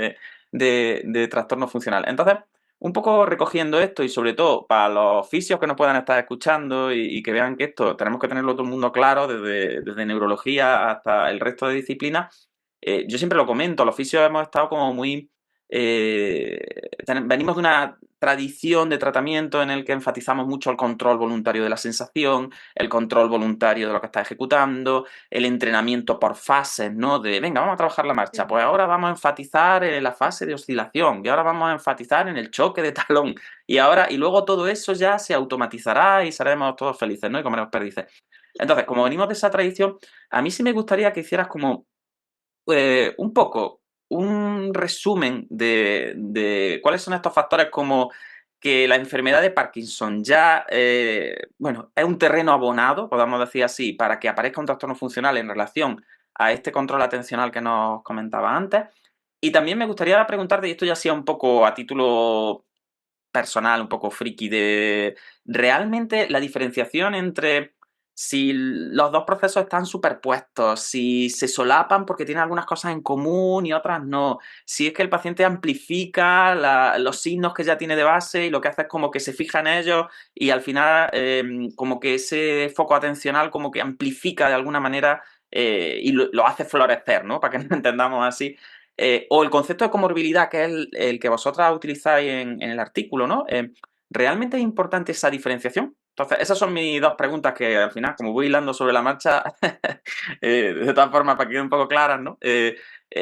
De trastorno funcional. Entonces, un poco recogiendo esto y sobre todo para los fisios que nos puedan estar escuchando y que vean que esto tenemos que tenerlo todo el mundo claro, desde neurología hasta el resto de disciplinas, yo siempre lo comento, los fisios hemos estado como muy... venimos de una tradición de tratamiento en el que enfatizamos mucho el control voluntario de la sensación, el control voluntario de lo que está ejecutando, el entrenamiento por fases, ¿no? De, venga, vamos a trabajar la marcha, pues ahora vamos a enfatizar en la fase de oscilación, y ahora vamos a enfatizar en el choque de talón, y luego todo eso ya se automatizará y seremos todos felices, ¿no? Y comeremos perdices. Entonces, como venimos de esa tradición, a mí sí me gustaría que hicieras como un poco un resumen de cuáles son estos factores como que la enfermedad de Parkinson ya, bueno, es un terreno abonado, podemos decir así, para que aparezca un trastorno funcional en relación a este control atencional que nos comentaba antes. Y también me gustaría preguntarte, y esto ya sea un poco a título personal, un poco friki, de realmente la diferenciación entre si los dos procesos están superpuestos, si se solapan porque tienen algunas cosas en común y otras no, si es que el paciente amplifica los signos que ya tiene de base y lo que hace es como que se fija en ellos y al final como que ese foco atencional como que amplifica de alguna manera y lo hace florecer, ¿no? Para que nos entendamos así. O el concepto de comorbilidad, que es el que vosotras utilizáis en el artículo, ¿no? ¿Realmente es importante esa diferenciación? Entonces, esas son mis dos preguntas que al final, como voy hilando sobre la marcha, de todas formas, para que queden un poco claras, ¿no?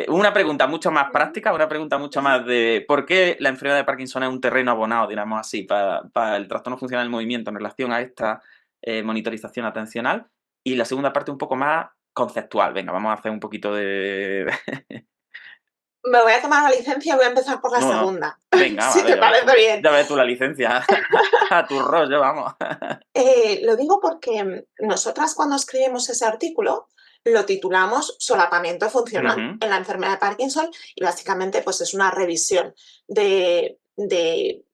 Una pregunta mucho más práctica, una pregunta mucho más de por qué la enfermedad de Parkinson es un terreno abonado, digamos así, para el trastorno funcional del movimiento en relación a esta monitorización atencional. Y la segunda parte un poco más conceptual. Venga, vamos a hacer un poquito de... Me voy a tomar la licencia y voy a empezar por la segunda. Venga, si vale, te parece bien. Ya ves tú la licencia. A tu rollo, vamos. Lo digo porque nosotras cuando escribimos ese artículo lo titulamos Solapamiento funcional en la enfermedad de Parkinson y básicamente pues es una revisión de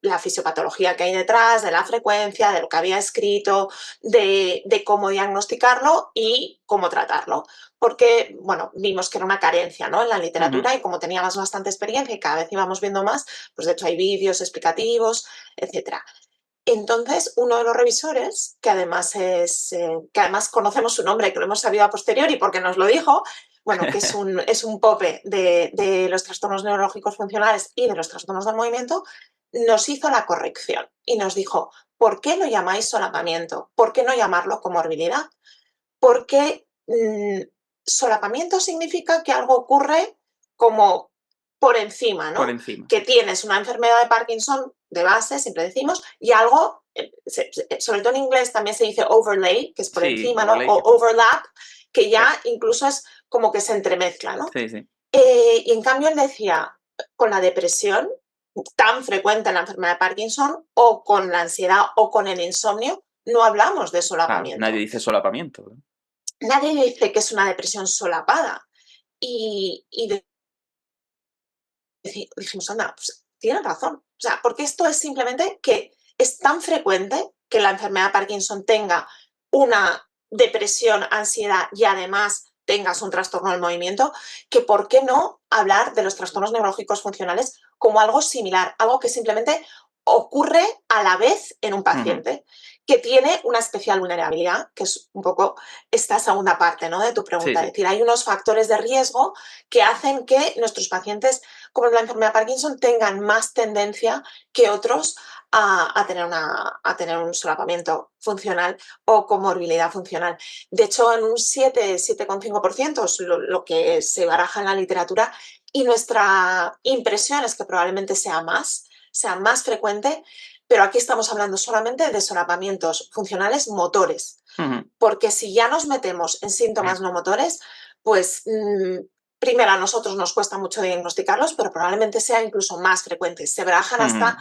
la fisiopatología que hay detrás, de la frecuencia, de lo que había escrito, de cómo diagnosticarlo y cómo tratarlo. Porque, bueno, vimos que era una carencia, ¿no? En la literatura y como teníamos bastante experiencia y cada vez íbamos viendo más, pues de hecho hay vídeos explicativos, etcétera. Entonces, uno de los revisores, que además conocemos su nombre, que lo hemos sabido a posteriori porque nos lo dijo, bueno, que es un pope de los trastornos neurológicos funcionales y de los trastornos del movimiento, nos hizo la corrección y nos dijo, ¿por qué lo llamáis solapamiento? ¿Por qué no llamarlo comorbilidad? Porque solapamiento significa que algo ocurre como por encima, Por ¿no? encima. Que tienes una enfermedad de Parkinson de base, siempre decimos, y algo, sobre todo en inglés también se dice overlay, que es por Sí, encima, ¿no? overlay. O overlap, que ya incluso es como que se entremezcla, ¿no? Sí, sí. Y en cambio él decía, con la depresión tan frecuente en la enfermedad de Parkinson, o con la ansiedad o con el insomnio, no hablamos de Claro, solapamiento. nadie dice solapamiento, ¿no? Nadie dice que es una depresión solapada. Y dijimos, anda, pues tienen razón. O sea, porque esto es simplemente que es tan frecuente que la enfermedad de Parkinson tenga una depresión, ansiedad y además tengas un trastorno del movimiento, que por qué no hablar de los trastornos neurológicos funcionales como algo similar, algo que simplemente ocurre a la vez en un paciente que tiene una especial vulnerabilidad, que es un poco esta segunda parte, ¿no?, de tu pregunta. Sí, sí. Es decir, hay unos factores de riesgo que hacen que nuestros pacientes como la enfermedad de Parkinson tengan más tendencia que otros a tener un solapamiento funcional o comorbilidad funcional. De hecho, en un 7,5% es lo que se baraja en la literatura, y nuestra impresión es que probablemente sea más frecuente, pero aquí estamos hablando solamente de solapamientos funcionales motores, porque si ya nos metemos en síntomas no motores, pues primero, a nosotros nos cuesta mucho diagnosticarlos, pero probablemente sea incluso más frecuente. Se barajan hasta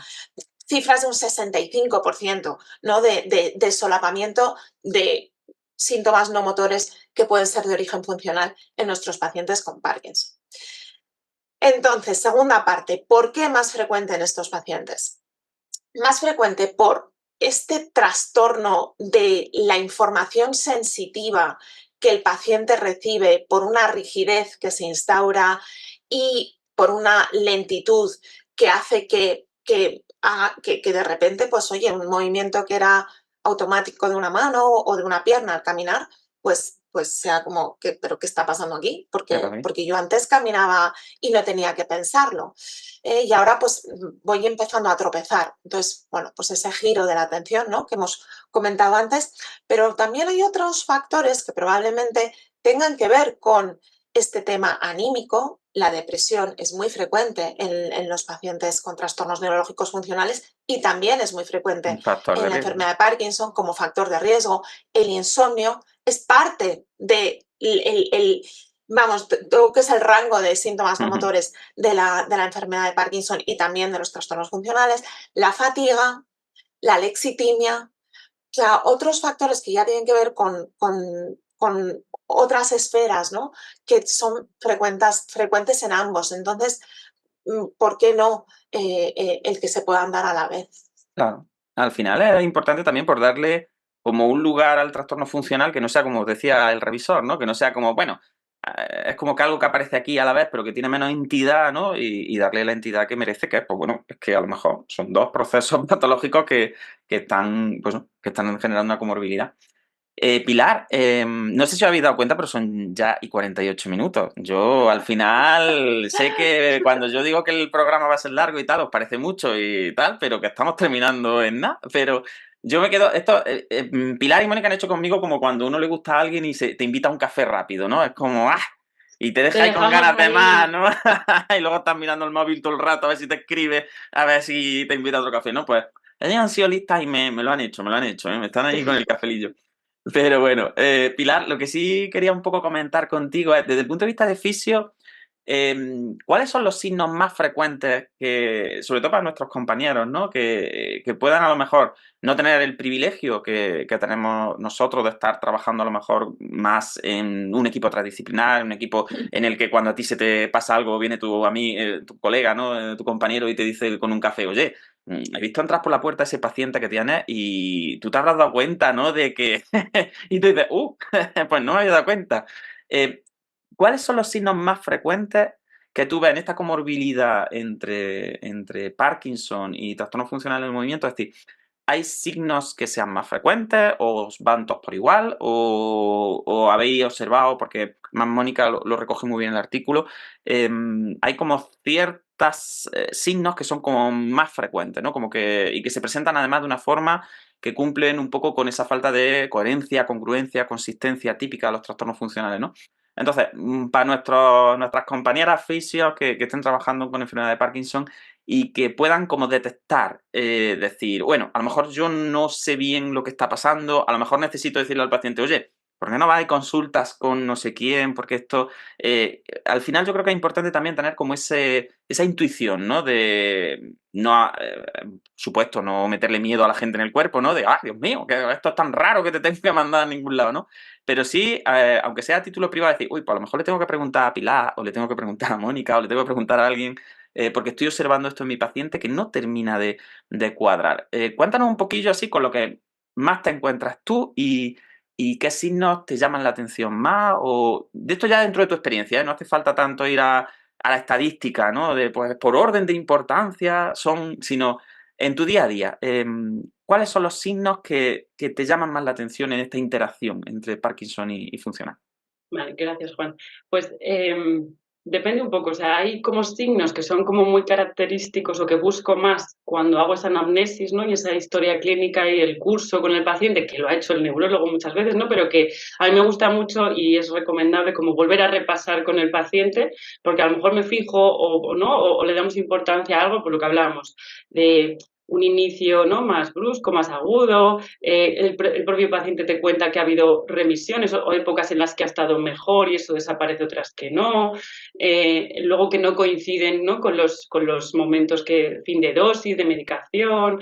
cifras de un 65%, ¿no?, de solapamiento de síntomas no motores que pueden ser de origen funcional en nuestros pacientes con Parkinson. Entonces, segunda parte, ¿por qué más frecuente en estos pacientes? Más frecuente por este trastorno de la información sensitiva que el paciente recibe, por una rigidez que se instaura y por una lentitud que hace que de repente, pues oye, un movimiento que era automático de una mano o de una pierna al caminar, pues sea como, ¿pero qué está pasando aquí? Porque yo antes caminaba y no tenía que pensarlo. Y ahora pues voy empezando a tropezar. Entonces, bueno, pues ese giro de la atención, ¿no?, que hemos comentado antes, pero también hay otros factores que probablemente tengan que ver con este tema anímico. La depresión es muy frecuente en los pacientes con trastornos neurológicos funcionales y también es muy frecuente Un factor de en la riesgo. enfermedad de Parkinson como factor de riesgo. El insomnio es parte de vamos, todo lo que es el rango de síntomas no motores de la enfermedad de Parkinson y también de los trastornos funcionales. La fatiga, la lexitimia, o sea, otros factores que ya tienen que ver con otras esferas, ¿no?, que son frecuentes en ambos. Entonces, ¿por qué no el que se puedan dar a la vez? Claro. Al final es importante también por darle como un lugar al trastorno funcional que no sea como decía el revisor, ¿no? Que no sea como, bueno, es como que algo que aparece aquí a la vez, pero que tiene menos entidad, ¿no? Y darle la entidad que merece, que es, pues bueno, es que a lo mejor son dos procesos patológicos que están, pues, que están generando una comorbilidad. Pilar, no sé si os habéis dado cuenta, pero son ya y 48 minutos. Yo al final sé que cuando yo digo que el programa va a ser largo y tal, os parece mucho y tal, pero que estamos terminando en nada. Pero yo me quedo, Pilar y Mónica han hecho conmigo como cuando uno le gusta a alguien y te invita a un café rápido, ¿no? Es como, ¡ah! Y te deja ahí con dejamos ganas de ahí. más, ¿no? Y luego estás mirando el móvil todo el rato a ver si te escribe, a ver si te invita a otro café, ¿no? Pues ellos han sido listas y me lo han hecho, ¿eh? Me están ahí con el cafelillo. Pero bueno, Pilar, lo que sí quería un poco comentar contigo es, desde el punto de vista de fisio, ¿cuáles son los signos más frecuentes que, sobre todo para nuestros compañeros, ¿no?, que puedan a lo mejor no tener el privilegio que tenemos nosotros de estar trabajando a lo mejor más en un equipo transdisciplinar, un equipo en el que cuando a ti se te pasa algo viene tu colega, ¿no?, tu compañero y te dice con un café, oye, he visto entrar por la puerta a ese paciente que tienes y tú te habrás dado cuenta, ¿no?, de que... y tú dices, pues no me había dado cuenta. ¿Cuáles son los signos más frecuentes que tú ves en esta comorbilidad entre Parkinson y trastorno funcional del movimiento? Es decir, ¿hay signos que sean más frecuentes o os van todos por igual? ¿O habéis observado, porque más Mónica lo recoge muy bien en el artículo, hay como cierta ciertos signos que son como más frecuentes, ¿no? Y que se presentan además de una forma que cumplen un poco con esa falta de coherencia, congruencia, consistencia típica de los trastornos funcionales, ¿no? Entonces, para nuestras compañeras fisios que estén trabajando con enfermedad de Parkinson y que puedan como detectar, decir, bueno, a lo mejor yo no sé bien lo que está pasando, a lo mejor necesito decirle al paciente, oye, ¿por qué no vas y consultas con no sé quién? Porque esto, al final yo creo que es importante también tener como esa intuición, ¿no? De, no, supuesto, no meterle miedo a la gente en el cuerpo, ¿no? De, ah, Dios mío, que esto es tan raro que te tengo que mandar a ningún lado, ¿no? Pero sí, aunque sea a título privado, decir, uy, pues a lo mejor le tengo que preguntar a Pilar, o le tengo que preguntar a Mónica, o le tengo que preguntar a alguien, porque estoy observando esto en mi paciente que no termina de cuadrar. Cuéntanos un poquillo así con lo que más te encuentras tú y qué signos te llaman la atención más, o de esto ya dentro de tu experiencia, ¿eh? No hace falta tanto ir a la estadística, ¿no? De, pues, por orden de importancia, sino en tu día a día. ¿Cuáles son los signos que te llaman más la atención en esta interacción entre Parkinson y funcional? Vale, gracias, Juan. Pues depende un poco, o sea, hay como signos que son como muy característicos o que busco más cuando hago esa anamnesis, ¿no? Y esa historia clínica y el curso con el paciente, que lo ha hecho el neurólogo muchas veces, ¿no? Pero que a mí me gusta mucho y es recomendable como volver a repasar con el paciente, porque a lo mejor me fijo o no, o le damos importancia a algo por lo que hablábamos, de un inicio, ¿no? Más brusco, más agudo, el propio paciente te cuenta que ha habido remisiones o épocas en las que ha estado mejor y eso desaparece, otras que no, luego que no coinciden, ¿no? Con los momentos que fin de dosis, de medicación,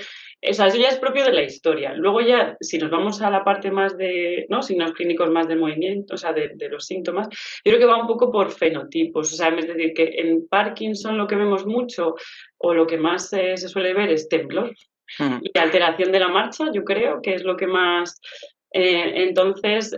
o sea, eso ya es propio de la historia. Luego ya, si nos vamos a la parte más de, ¿no? Signos clínicos más de movimiento, o sea, de los síntomas, yo creo que va un poco por fenotipos, o sea, es decir, que en Parkinson lo que vemos mucho o lo que más se suele ver es temblor Ujú, y alteración de la marcha, yo creo que es lo que más... entonces,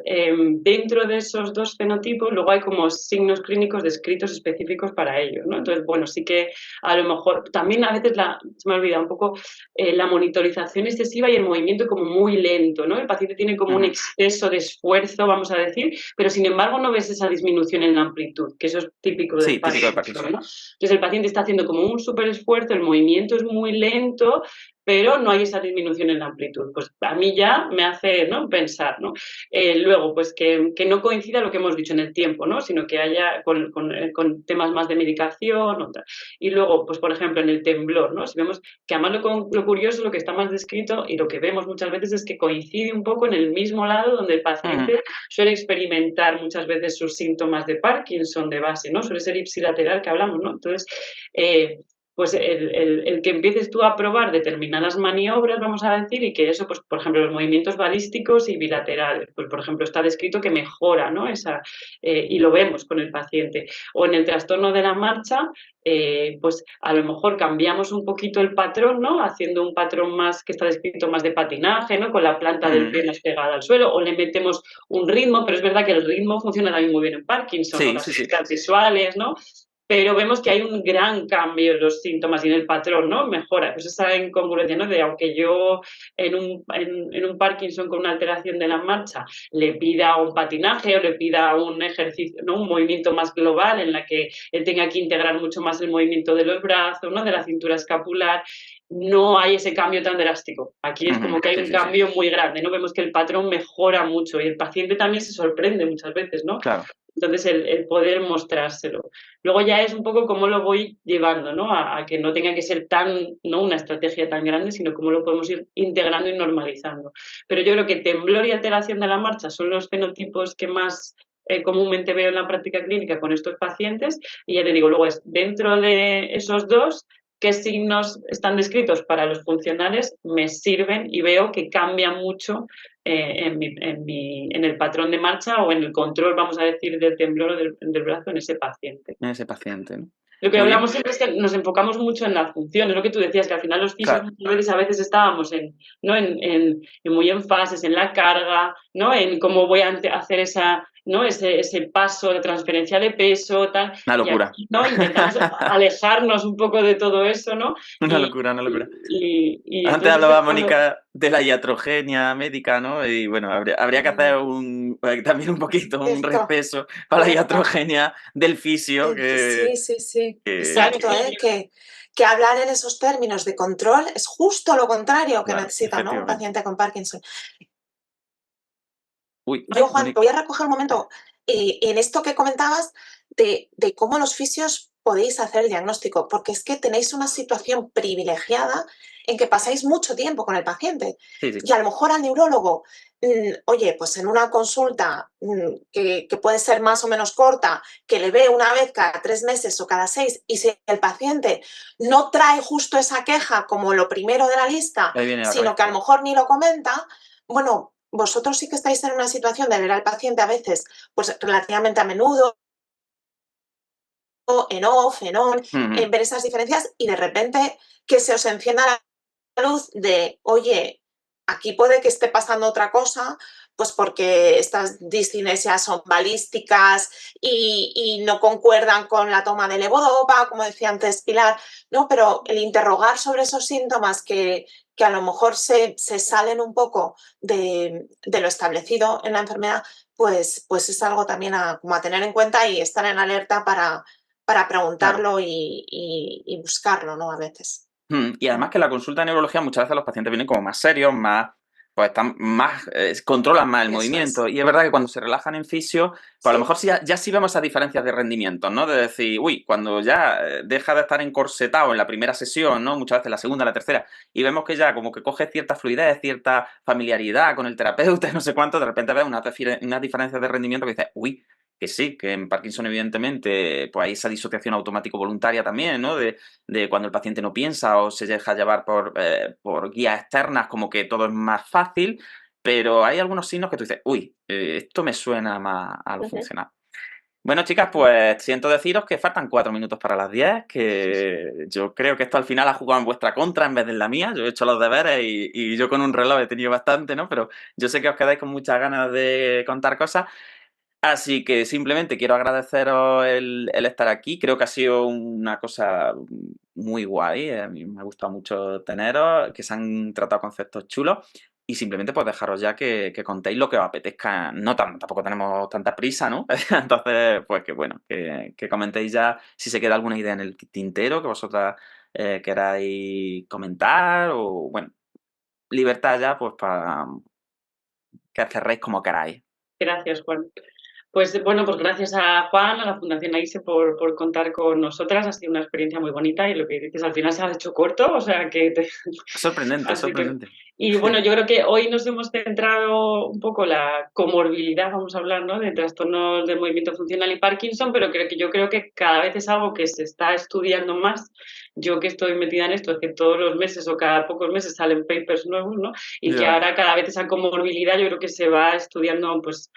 dentro de esos dos fenotipos, luego hay como signos clínicos descritos específicos para ellos, ¿no? Entonces, bueno, sí que a lo mejor también a veces se me ha olvidado un poco la monitorización excesiva y el movimiento como muy lento, ¿no? El paciente tiene como un ujú. exceso de esfuerzo, vamos a decir, pero sin embargo no ves esa disminución en la amplitud, que eso es típico del Sí, típico de Parkinson, Parkinson. ¿no? Entonces el paciente está haciendo como un súper esfuerzo, el movimiento es muy lento, pero no hay esa disminución en la amplitud. Pues a mí ya me hace, ¿no? Pensar, ¿no? Luego, pues que no coincida lo que hemos dicho en el tiempo, ¿no? Sino que haya con temas más de medicación. Y luego, pues por ejemplo, en el temblor, ¿no? Si vemos que además lo curioso, lo que está más descrito y lo que vemos muchas veces es que coincide un poco en el mismo lado donde el Ujú, paciente suele experimentar muchas veces sus síntomas de Parkinson de base, ¿no? Suele ser ipsilateral que hablamos, ¿no? Entonces, pues el que empieces tú a probar determinadas maniobras, vamos a decir, y que eso, pues por ejemplo, los movimientos balísticos y bilaterales, pues por ejemplo, está descrito que mejora, ¿no? Y lo vemos con el paciente. O en el trastorno de la marcha, pues a lo mejor cambiamos un poquito el patrón, ¿no? Haciendo un patrón más que está descrito más de patinaje, ¿no? Con la planta del ujú. pie más pegada al suelo, o le metemos un ritmo, pero es verdad que el ritmo funciona también muy bien en Parkinson, ¿no? Sí, Las sí, sí. pistas visuales, ¿no? Pero vemos que hay un gran cambio en los síntomas y en el patrón, ¿no? Mejora. Pues esa incongruencia, ¿no? De aunque yo en un Parkinson con una alteración de la marcha le pida un patinaje o le pida un ejercicio, ¿no? Un movimiento más global en la que él tenga que integrar mucho más el movimiento de los brazos, ¿no? De la cintura escapular, no hay ese cambio tan drástico. Aquí es como Ujú, que hay sí, un sí, sí. cambio muy grande, ¿no? Vemos que el patrón mejora mucho y el paciente también se sorprende muchas veces, ¿no? Claro. Entonces, el poder mostrárselo. Luego ya es un poco cómo lo voy llevando, ¿no? A que no tenga que ser no una estrategia tan grande, sino cómo lo podemos ir integrando y normalizando. Pero yo creo que temblor y alteración de la marcha son los fenotipos que más comúnmente veo en la práctica clínica con estos pacientes. Y ya te digo, luego es dentro de esos dos, qué signos están descritos para los funcionales me sirven y veo que cambia mucho en el patrón de marcha o en el control, vamos a decir, del temblor o del brazo en ese paciente. En ese paciente, ¿no? Lo que Muy bien. hablamos siempre es que nos enfocamos mucho en las funciones, lo que tú decías, que al final los fisios Claro. muchas veces a veces estábamos ¿no? Muy en fases, en la carga, ¿no? En cómo voy a hacer ¿no? Ese paso de transferencia de peso, tal, Una y locura. aquí, ¿no? Intentamos alejarnos un poco de todo eso, ¿no? Una locura, una locura. Y Antes entonces hablaba es cuando... Mónica de la iatrogenia médica, ¿no? Y bueno, habría que hacer también un poquito, un Cierto, receso para la cierto. iatrogenia del fisio, Sí, sí, sí. que- Exacto, Exacto, ¿eh? Que hablar en esos términos de control es justo lo contrario que claro, necesita, ¿no? Un efectivamente. paciente con Parkinson. Uy, Yo, Juan, te Mónica. voy a recoger un momento en esto que comentabas de cómo los fisios podéis hacer el diagnóstico, porque es que tenéis una situación privilegiada en que pasáis mucho tiempo con el paciente. Sí, sí. Y a lo mejor al neurólogo, oye, pues en una consulta que puede ser más o menos corta, que le ve una vez cada 3 meses o cada 6, y si el paciente no trae justo esa queja como lo primero de la lista, Ahí viene la sino cabeza, que a lo claro. mejor ni lo comenta, bueno, vosotros sí que estáis en una situación de ver al paciente a veces, pues relativamente a menudo, en off, en on, Ujú. en ver esas diferencias y de repente que se os encienda la luz de, oye, aquí puede que esté pasando otra cosa, pues porque estas discinesias son balísticas y no concuerdan con la toma de levodopa, como decía antes Pilar, ¿no? Pero el interrogar sobre esos síntomas que a lo mejor se salen un poco de lo establecido en la enfermedad, pues es algo también como a tener en cuenta y estar en alerta para Claro. preguntarlo y buscarlo, ¿no? A veces. Y además que la consulta de neurología muchas veces los pacientes vienen como más serios, más, pues están más, controlan más el Eso movimiento. es. Y es verdad que cuando se relajan en fisio, pues a lo Sí. mejor sí, ya sí vemos esas diferencias de rendimiento, ¿no? De decir, uy, cuando ya deja de estar encorsetado en la primera sesión, ¿no? Muchas veces la segunda, la tercera, y vemos que ya como que coge cierta fluidez, cierta familiaridad con el terapeuta, y no sé cuánto, de repente ves unas diferencias de rendimiento que dices, uy, que sí, que en Parkinson evidentemente pues hay esa disociación automático voluntaria también, ¿no? De cuando el paciente no piensa o se deja llevar por guías externas, como que todo es más fácil, pero hay algunos signos que tú dices, uy, esto me suena más a lo Ujú. funcional. Bueno, chicas, pues siento deciros que faltan 4 minutos para las 10, que yo creo que esto al final ha jugado en vuestra contra en vez de en la mía. Yo he hecho los deberes y yo con un reloj he tenido bastante, ¿no? Pero yo sé que os quedáis con muchas ganas de contar cosas. Así que simplemente quiero agradeceros el estar aquí. Creo que ha sido una cosa muy guay. A mí me ha gustado mucho teneros, que se han tratado conceptos chulos. Y simplemente pues dejaros ya que contéis lo que os apetezca. No tampoco tenemos tanta prisa, ¿no? Entonces, pues que bueno, que comentéis ya si se queda alguna idea en el tintero que vosotras queráis comentar o bueno, libertad ya pues para que cerréis como queráis. Gracias, Juan. Pues bueno, pues gracias a Juan, a la Fundación AISE por contar con nosotras. Ha sido una experiencia muy bonita y lo que dices al final se ha hecho corto, o sea que Es sorprendente, es así que sorprendente. y bueno, yo creo que hoy nos hemos centrado un poco la comorbilidad, vamos a hablar, ¿no? De trastornos del movimiento funcional y Parkinson, pero yo creo que cada vez es algo que se está estudiando más. Yo que estoy metida en esto, es que todos los meses o cada pocos meses salen papers nuevos, ¿no? Y que Ya. ahora cada vez esa comorbilidad yo creo que se va estudiando, pues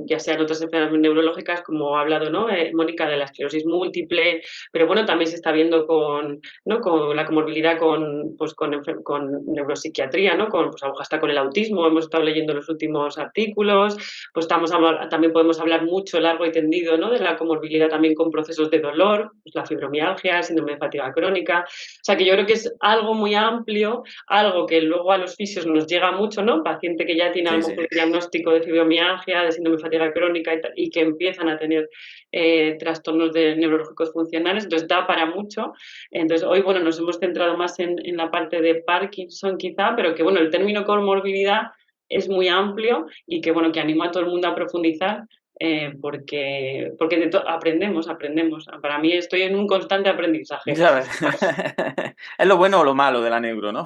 ya sea en otras enfermedades neurológicas, como ha hablado, ¿no? Mónica, de la esclerosis múltiple, pero bueno, también se está viendo con, ¿no? Con la comorbilidad con neuropsiquiatría, ¿no? Con, pues a lo mejor hasta con el autismo, hemos estado leyendo los últimos artículos, pues también podemos hablar mucho, largo y tendido, ¿no? De la comorbilidad también con procesos de dolor, pues la fibromialgia, el síndrome de fatiga crónica, o sea que yo creo que es algo muy amplio, algo que luego a los fisios nos llega mucho, ¿no? Paciente que ya tiene a lo Sí, mejor sí. el diagnóstico de fibromialgia, de síndrome de fatiga crónica y que empiezan a tener trastornos neurológicos funcionales, entonces da para mucho. Entonces hoy, bueno, nos hemos centrado más en la parte de Parkinson quizá, pero que bueno, el término comorbilidad es muy amplio y que bueno, que animo a todo el mundo a profundizar porque aprendemos. Para mí estoy en un constante aprendizaje. Ya ves. Es lo bueno o lo malo de la neuro, ¿no?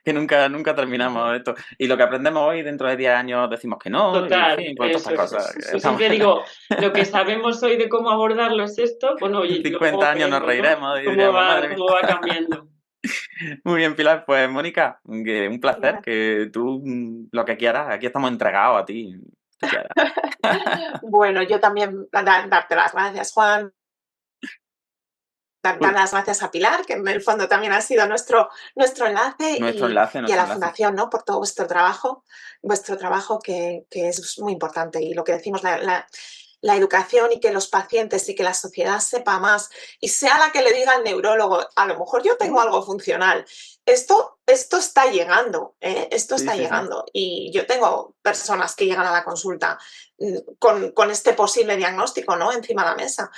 Que nunca terminamos esto. Y lo que aprendemos hoy, dentro de 10 años decimos que no, y en Total, fin, pues todas eso estas es. cosas. Yo siempre digo, lo que sabemos hoy de cómo abordarlo es esto, bueno, En y luego 50 años nos vemos, ¿no? reiremos y diremos, madre mía. Cómo va cambiando. Muy bien, Pilar. Pues, Mónica, que un placer, Genial. que tú lo que quieras, aquí estamos entregados a ti. Tú quieras. Bueno, yo también darte las gracias, Juan, dar las gracias a Pilar, que en el fondo también ha sido nuestro enlace, y a la Fundación, ¿no? Por todo vuestro trabajo que es muy importante. Y lo que decimos, la educación, y que los pacientes y que la sociedad sepa más y sea la que le diga al neurólogo, a lo mejor yo tengo algo funcional. Esto está llegando, esto está llegando. Y yo tengo personas que llegan a la consulta con este posible diagnóstico, ¿no? Encima de la mesa,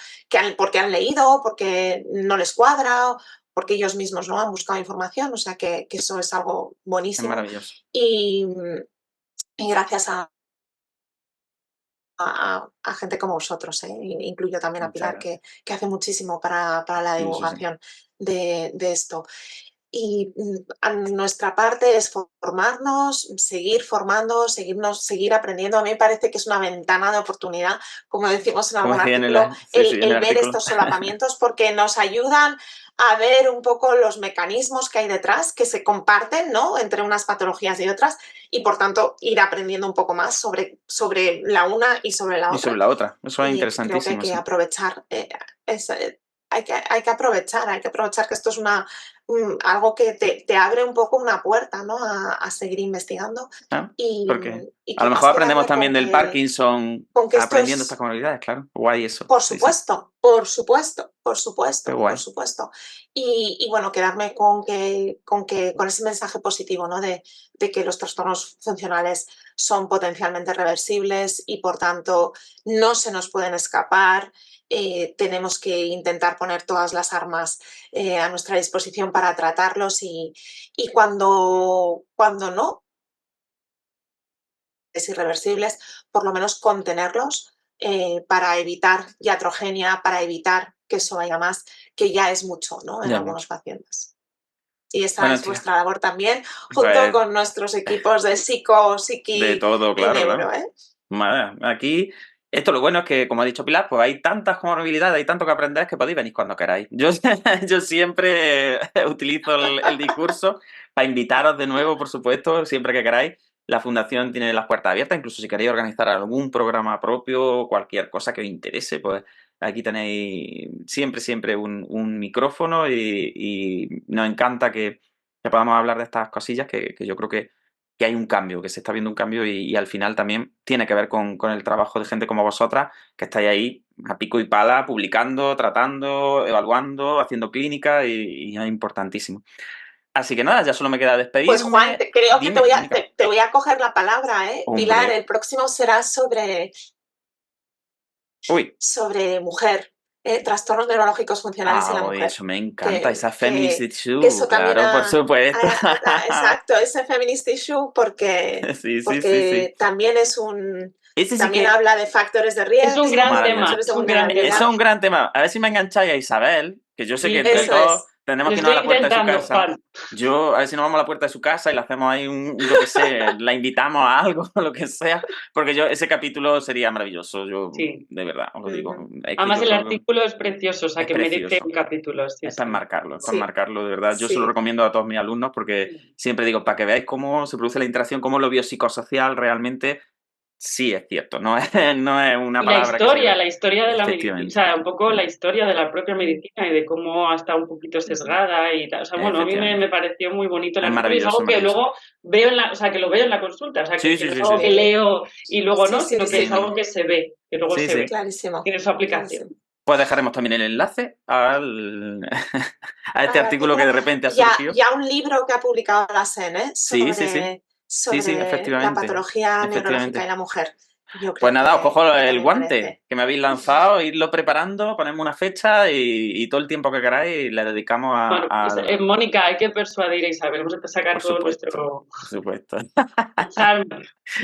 porque han leído, porque no les cuadra, porque ellos mismos, ¿no?, han buscado información. O sea que eso es algo buenísimo. Es maravilloso. Y gracias a gente como vosotros, incluyo también a Pilar, que hace muchísimo para la divulgación de esto. Y a nuestra parte es formarnos, seguir formando, seguir aprendiendo. A mí me parece que es una ventana de oportunidad, como decimos en algún artículo, el ver estos solapamientos, porque nos ayudan a ver un poco los mecanismos que hay detrás, que se comparten, ¿no?, entre unas patologías y otras, y por tanto ir aprendiendo un poco más sobre la una y sobre la otra. Y sobre la otra, eso es interesantísimo. Creo que hay que aprovechar, hay que aprovechar que esto es algo que te abre un poco una puerta, ¿no?, a seguir investigando. Porque a lo mejor aprendemos también del Parkinson aprendiendo estas comorbilidades, claro. Guay eso. Por supuesto. Y bueno, quedarme con ese mensaje positivo, ¿no?, de que los trastornos funcionales son potencialmente reversibles y por tanto no se nos pueden escapar. Tenemos que intentar poner todas las armas a nuestra disposición para tratarlos, y cuando no es irreversibles, por lo menos contenerlos para evitar iatrogenia, para evitar que eso vaya más, que ya es mucho, ¿no?, en algunos pacientes. Y esa es vuestra labor también, junto con nuestros equipos de psiqui de todo, claro, y neuro, Madre, aquí, esto lo bueno es que, como ha dicho Pilar, pues hay tantas comorbilidades, hay tanto que aprender, que podéis venir cuando queráis. Yo siempre utilizo el discurso para invitaros de nuevo, por supuesto, siempre que queráis. La Fundación tiene las puertas abiertas, incluso si queréis organizar algún programa propio, cualquier cosa que os interese, pues aquí tenéis siempre un micrófono, y nos encanta que podamos hablar de estas cosillas, que yo creo que hay un cambio, que se está viendo un cambio, y al final también tiene que ver con el trabajo de gente como vosotras, que estáis ahí a pico y pala, publicando, tratando, evaluando, haciendo clínica, y es importantísimo. Así que nada, ya solo me queda despedirme. Pues Juan, creo que te voy a coger la palabra, Pilar. El próximo será sobre mujer, trastornos neurológicos funcionales en la mujer. Eso me encanta, esa feminist issue, eso claro, por supuesto. Exacto, ese feminist issue, porque también también habla de factores de riesgo. Es un gran tema. Es un gran tema. A ver si me engancháis a Isabel, que yo sé que entre todos tenemos que ir a la puerta de su casa. Juan. A ver si nos vamos a la puerta de su casa y le hacemos ahí lo que sé, la invitamos a algo, lo que sea, porque ese capítulo sería maravilloso, de verdad, os lo digo. Además el artículo es precioso, o sea, que merece un capítulo. Es para enmarcarlo, de verdad. Yo se lo recomiendo a todos mis alumnos, porque siempre digo, para que veáis cómo se produce la interacción, cómo lo biopsicosocial realmente sí es cierto, no es una palabra. La historia de la medicina, o sea, un poco la historia de la propia medicina y de cómo ha estado un poquito sesgada y tal. O sea, bueno, a mí me pareció muy bonito. Es algo que luego veo que lo veo en la consulta, o sea, que no es algo que leo y luego sino que es algo que se ve, que luego se ve. Clarísimo. Tiene su aplicación. Pues dejaremos también el enlace a este artículo que de repente ha surgido. Ya un libro que ha publicado la SEN, sobre la patología neurológica y la mujer. Pues nada, os cojo el guante que me habéis lanzado, irlo preparando, ponerme una fecha, y todo el tiempo que queráis le dedicamos a... Pues, Mónica, hay que persuadir a Isabel, vamos a sacar todo nuestro... Por supuesto.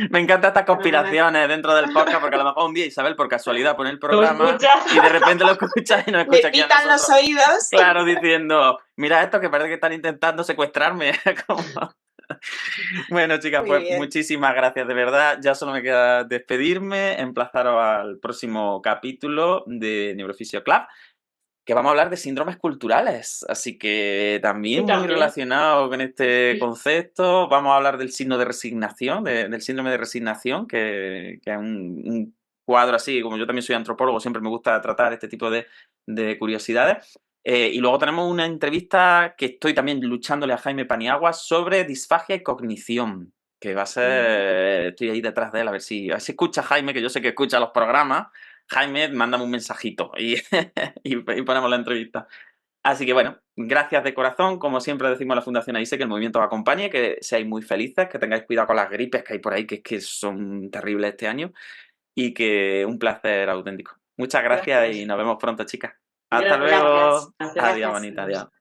Me encantan estas conspiraciones dentro del podcast, porque a lo mejor un día Isabel, por casualidad, pone el programa y de repente lo escucha y no escucha aquí a nosotros. Me pitan los oídos. Claro, diciendo, mira esto, que parece que están intentando secuestrarme. Bueno, chicas, pues muchísimas gracias, de verdad. Ya solo me queda despedirme, emplazaros al próximo capítulo de Neurofisio Club, que vamos a hablar de síndromes culturales, así que también muy relacionado con este concepto. Vamos a hablar del signo de resignación, del síndrome de resignación, que es un cuadro así. Como yo también soy antropólogo, siempre me gusta tratar este tipo de curiosidades. Y luego tenemos una entrevista que estoy también luchándole a Jaime Paniagua sobre disfagia y cognición, que va a ser, estoy ahí detrás de él, a ver si escucha Jaime, que yo sé que escucha los programas. Jaime, mándame un mensajito y, y ponemos la entrevista. Así que bueno, gracias de corazón, como siempre decimos a la Fundación AISE, que el movimiento os acompañe, que seáis muy felices, que tengáis cuidado con las gripes que hay por ahí, que es que son terribles este año, y que un placer auténtico. Muchas gracias y Gracias. nos vemos pronto, chicas. Hasta Gracias. luego. Gracias. Adiós, Gracias. bonita, adiós.